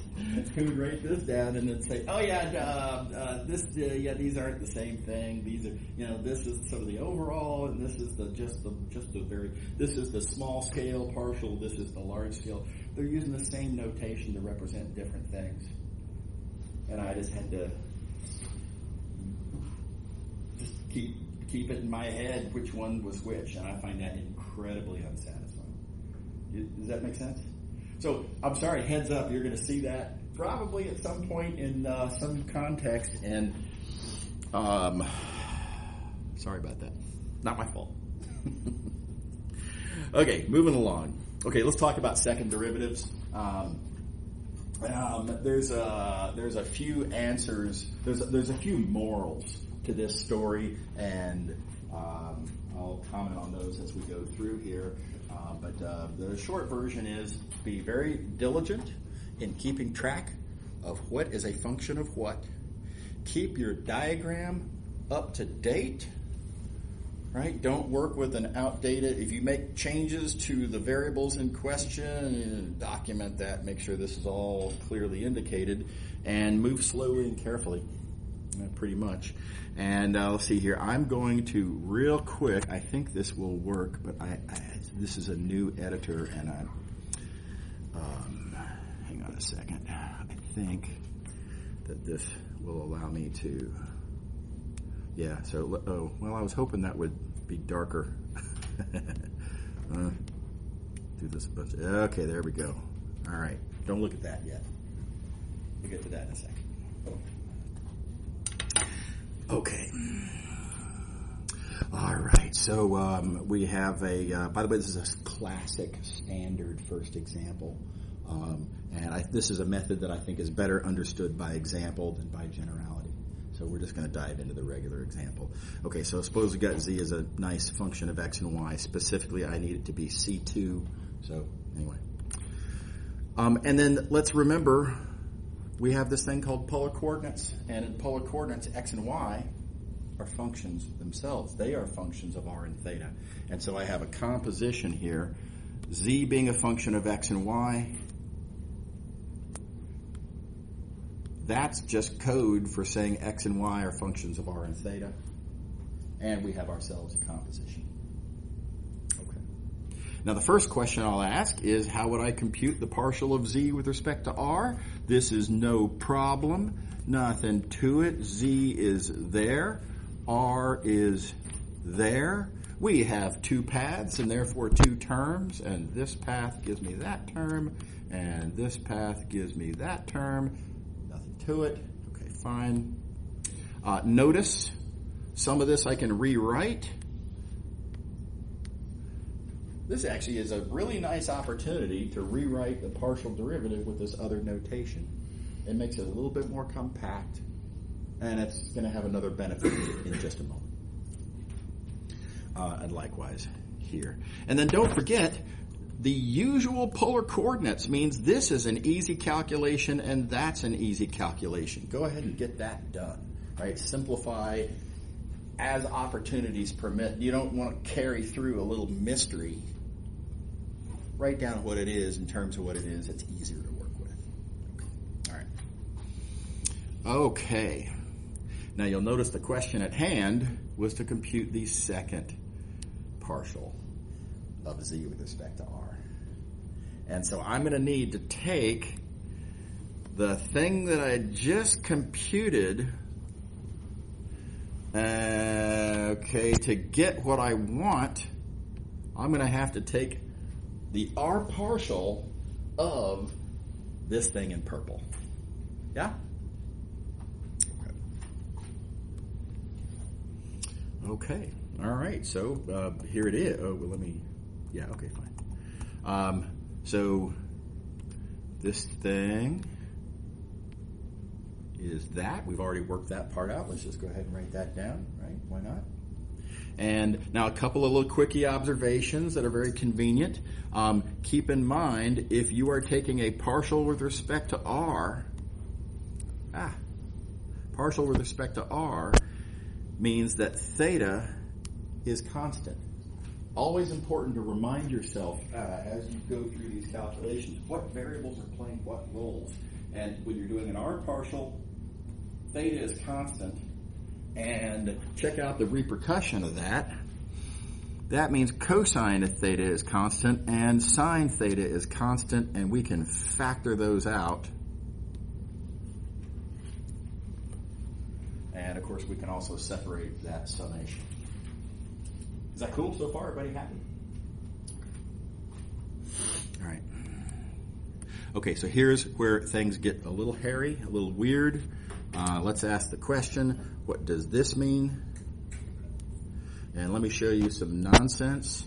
Who would write this down and then say, "Oh yeah, these aren't the same thing. These are, this is sort of the overall, and this is this is the small scale partial. This is the large scale." They're using the same notation to represent different things, and I just had to just keep it in my head which one was which, and I find that incredibly unsatisfying. Does that make sense? So, I'm sorry, heads up, you're going to see that probably at some point in some context, and sorry about that. Not my fault. Okay, moving along. Okay, let's talk about second derivatives. There's a few answers. There's a few morals to this story, and I'll comment on those as we go through here. But the short version is be very diligent in keeping track of what is a function of what. Keep your diagram up to date, right? Don't work with an outdated. If you make changes to the variables in question, document that. Make sure this is all clearly indicated, and move slowly and carefully. Pretty much. And let's see here. I'm going to real quick. I think this will work, but this is a new editor, and hang on a second. I think that this will allow me to. Yeah. So, I was hoping that would be darker. Do this a bunch. Okay, there we go. All right. Don't look at that yet. We'll get to that in a second. Okay. All right. So we have by the way, this is a classic standard first example. And this is a method that I think is better understood by example than by generality. So we're just going to dive into the regular example. Okay, so suppose we got z as a nice function of x and y. Specifically, I need it to be c2. So anyway. And then let's remember, we have this thing called polar coordinates. And in polar coordinates, x and y are functions themselves. They are functions of r and theta. And so I have a composition here, z being a function of x and y. That's just code for saying x and y are functions of r and theta. And we have ourselves a composition. Okay. Now the first question I'll ask is, how would I compute the partial of z with respect to r? This is no problem. Nothing to it. Z is there. R is there. We have two paths and therefore two terms, and this path gives me that term, and this path gives me that term. Nothing to it. Okay, fine. Notice some of this I can rewrite. This actually is a really nice opportunity to rewrite the partial derivative with this other notation. It makes it a little bit more compact, and it's going to have another benefit in just a moment. And likewise here. And then don't forget, the usual polar coordinates means this is an easy calculation and that's an easy calculation. Go ahead and get that done. Right? Simplify as opportunities permit. You don't want to carry through a little mystery. Write down what it is in terms of what it is. It's easier to work with. All right. Okay. Now you'll notice the question at hand was to compute the second partial of z with respect to r. And so I'm going to need to take the thing that I just computed, to get what I want, I'm going to have to take the r partial of this thing in purple. Yeah? Okay. All right. So here it is. Oh, well, okay, fine. So this thing is that. We've already worked that part out. Let's just go ahead and write that down, right? Why not? And now a couple of little quickie observations that are very convenient. Keep in mind, if you are taking a partial with respect to r, partial with respect to r means that theta is constant. Always important to remind yourself as you go through these calculations what variables are playing what roles. And when you're doing an r partial, theta is constant. And check out the repercussion of that. That means cosine of theta is constant and sine theta is constant, and we can factor those out. And of course, we can also separate that summation. Is that cool so far? Everybody happy? All right. Okay, so here's where things get a little hairy, a little weird. Let's ask the question, what does this mean? And let me show you some nonsense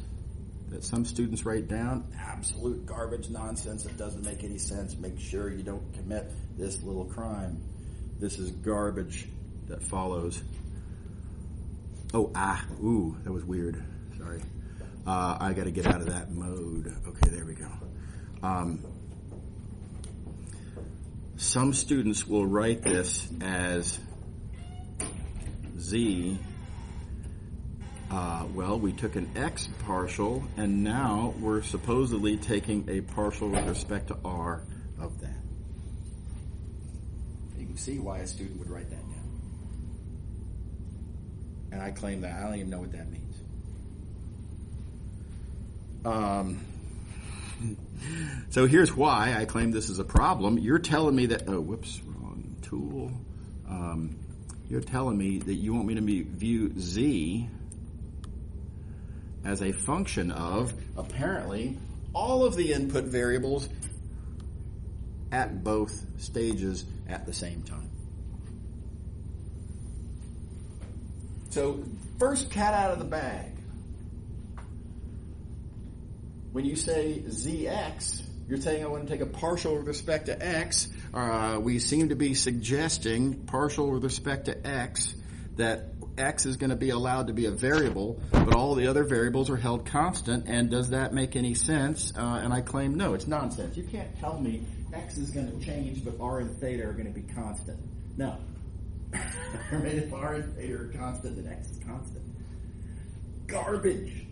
that some students write down. Absolute garbage nonsense that doesn't make any sense. Make sure you don't commit this little crime. This is garbage that follows. That was weird. Sorry. I got to get out of that mode. Okay, there we go. Some students will write this as z. We took an x partial, and now we're supposedly taking a partial with respect to r of that. You can see why a student would write that down. And I claim that I don't even know what that means. So here's why I claim this is a problem. You're telling me that, wrong tool. You're telling me that you want me to view z as a function of, apparently, all of the input variables at both stages at the same time. So, first cat out of the bag. When you say zx, you're saying I want to take a partial with respect to x. We seem to be suggesting partial with respect to x, that x is going to be allowed to be a variable, but all the other variables are held constant. And does that make any sense? And I claim no, it's nonsense. You can't tell me x is going to change, but r and theta are going to be constant. No. If r and theta are constant, then x is constant. Garbage.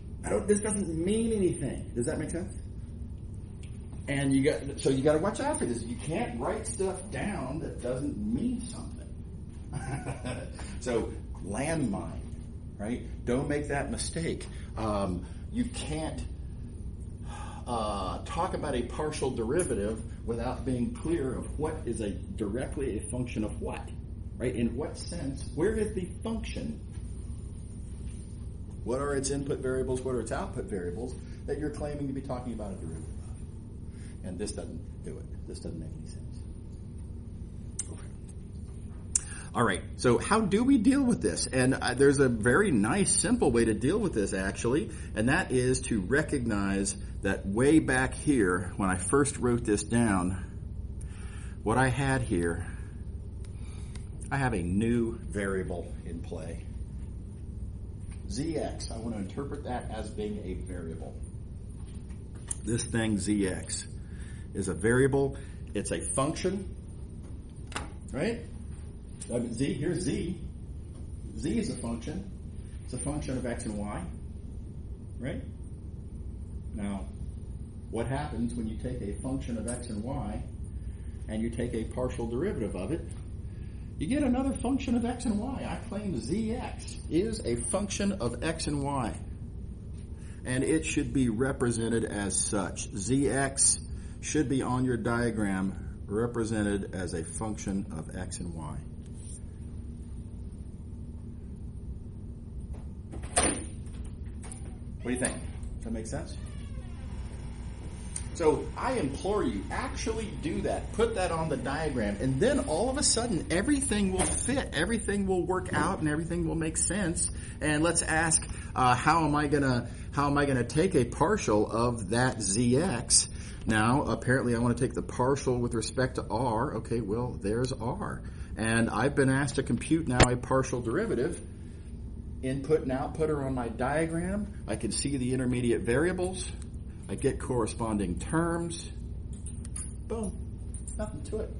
This doesn't mean anything. Does that make sense? And you got to watch out for this. You can't write stuff down that doesn't mean something. So landmine, right? Don't make that mistake. You can't talk about a partial derivative without being clear of what is directly a function of what, right? In what sense? Where is the function? What are its input variables? What are its output variables that you're claiming to be talking about a derivative of? And this doesn't do it. This doesn't make any sense. Okay. All right. So how do we deal with this? And there's a very nice, simple way to deal with this, actually, and that is to recognize that way back here, when I first wrote this down, what I had here, I have a new variable in play. Zx, I want to interpret that as being a variable. This thing, Zx, is a variable. It's a function, right? Here's Z. Z is a function. It's a function of x and y, right? Now, what happens when you take a function of x and y and you take a partial derivative of it? you get another function of x and y. I claim zx is a function of x and y. And it should be represented as such. Zx should be on your diagram represented as a function of x and y. What do you think? Does that make sense? So I implore you, actually do that. Put that on the diagram, and then all of a sudden, everything will fit. Everything will work out, and everything will make sense. And let's ask, how am I gonna take a partial of that zx? Now, apparently, I want to take the partial with respect to r. Okay, well, there's r, and I've been asked to compute now a partial derivative. Input and output are on my diagram. I can see the intermediate variables. I get corresponding terms. Boom. Nothing to it.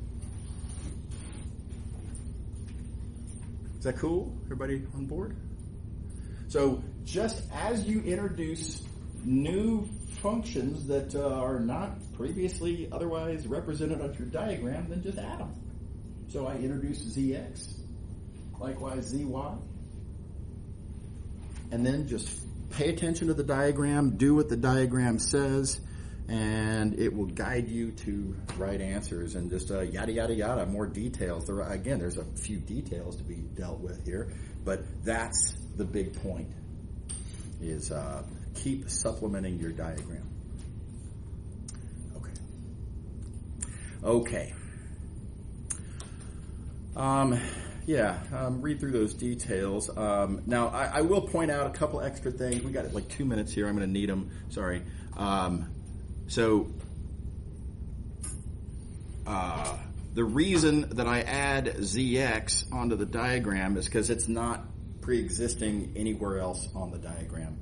Is that cool? Everybody on board? So just as you introduce new functions that are not previously otherwise represented on your diagram, then just add them. So I introduce zx, likewise zy, and then just pay attention to the diagram, do what the diagram says, and it will guide you to right answers and just yada, yada, yada, more details. Again, there's a few details to be dealt with here, but that's the big point, is keep supplementing your diagram. Okay. Read through those details. Now, I will point out a couple extra things. We got like 2 minutes here. I'm going to need them. Sorry. The reason that I add ZX onto the diagram is because it's not pre-existing anywhere else on the diagram.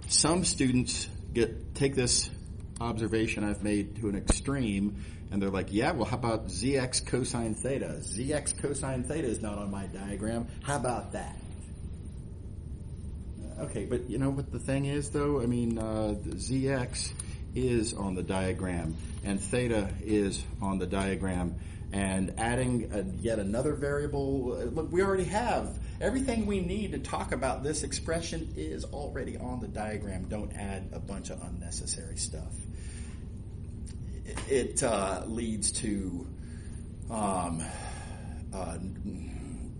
Some students take this observation I've made to an extreme, and they're like, yeah, well, how about ZX cosine theta? ZX cosine theta is not on my diagram. How about that? Okay, but you know what the thing is, though? I mean, ZX is on the diagram, and theta is on the diagram, and adding yet another variable, look, we already have everything we need to talk about this expression is already on the diagram. Don't add a bunch of unnecessary stuff. It leads to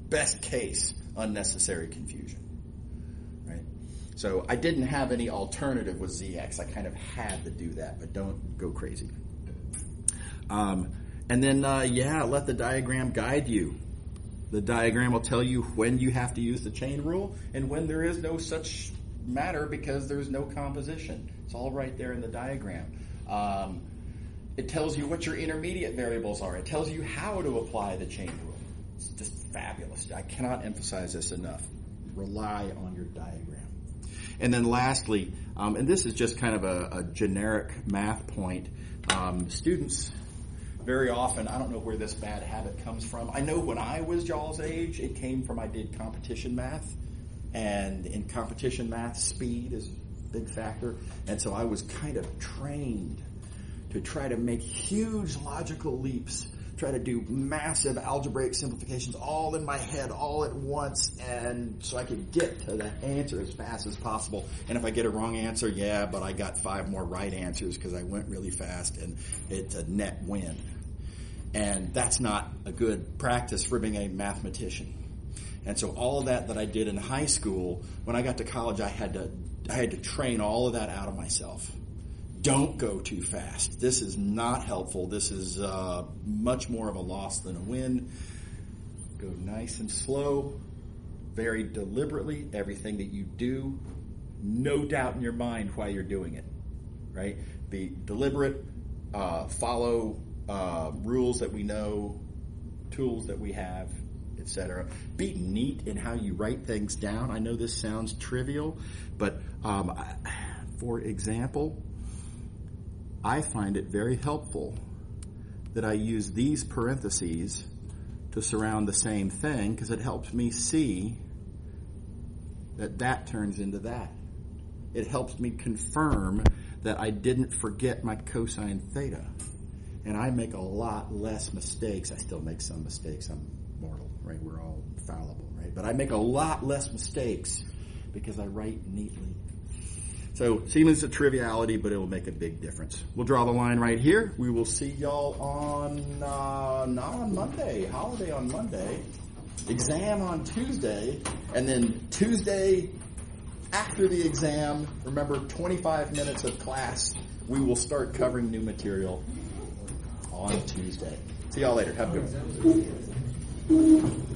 best case unnecessary confusion, right? So I didn't have any alternative with ZX. I kind of had to do that, but don't go crazy. And then, let the diagram guide you. The diagram will tell you when you have to use the chain rule and when there is no such matter because there's no composition. It's all right there in the diagram. It tells you what your intermediate variables are. It tells you how to apply the chain rule. It's just fabulous. I cannot emphasize this enough. Rely on your diagram. And then lastly, and this is just kind of a generic math point, students very often, I don't know where this bad habit comes from. I know when I was y'all's age, it came from I did competition math. And in competition math, speed is a big factor. And so I was kind of trained to try to make huge logical leaps, try to do massive algebraic simplifications all in my head, all at once, and so I could get to the answer as fast as possible. And if I get a wrong answer, but I got 5 more right answers because I went really fast, and it's a net win. And that's not a good practice for being a mathematician. And so all of that I did in high school, when I got to college, I had to train all of that out of myself. Don't go too fast. This is not helpful. This is much more of a loss than a win. Go nice and slow, very deliberately. Everything that you do, no doubt in your mind why you're doing it, right? Be deliberate, follow rules that we know, tools that we have, etc. Be neat in how you write things down. I know this sounds trivial, but for example, I find it very helpful that I use these parentheses to surround the same thing because it helps me see that turns into that. It helps me confirm that I didn't forget my cosine theta. And I make a lot less mistakes. I still make some mistakes. I'm mortal, right? We're all fallible, right? But I make a lot less mistakes because I write neatly. So seeming's a triviality, but it will make a big difference. We'll draw the line right here. We will see y'all on, not on Monday, holiday on Monday, exam on Tuesday, and then Tuesday after the exam, remember 25 minutes of class, we will start covering new material on Tuesday. See y'all later. Have a good one.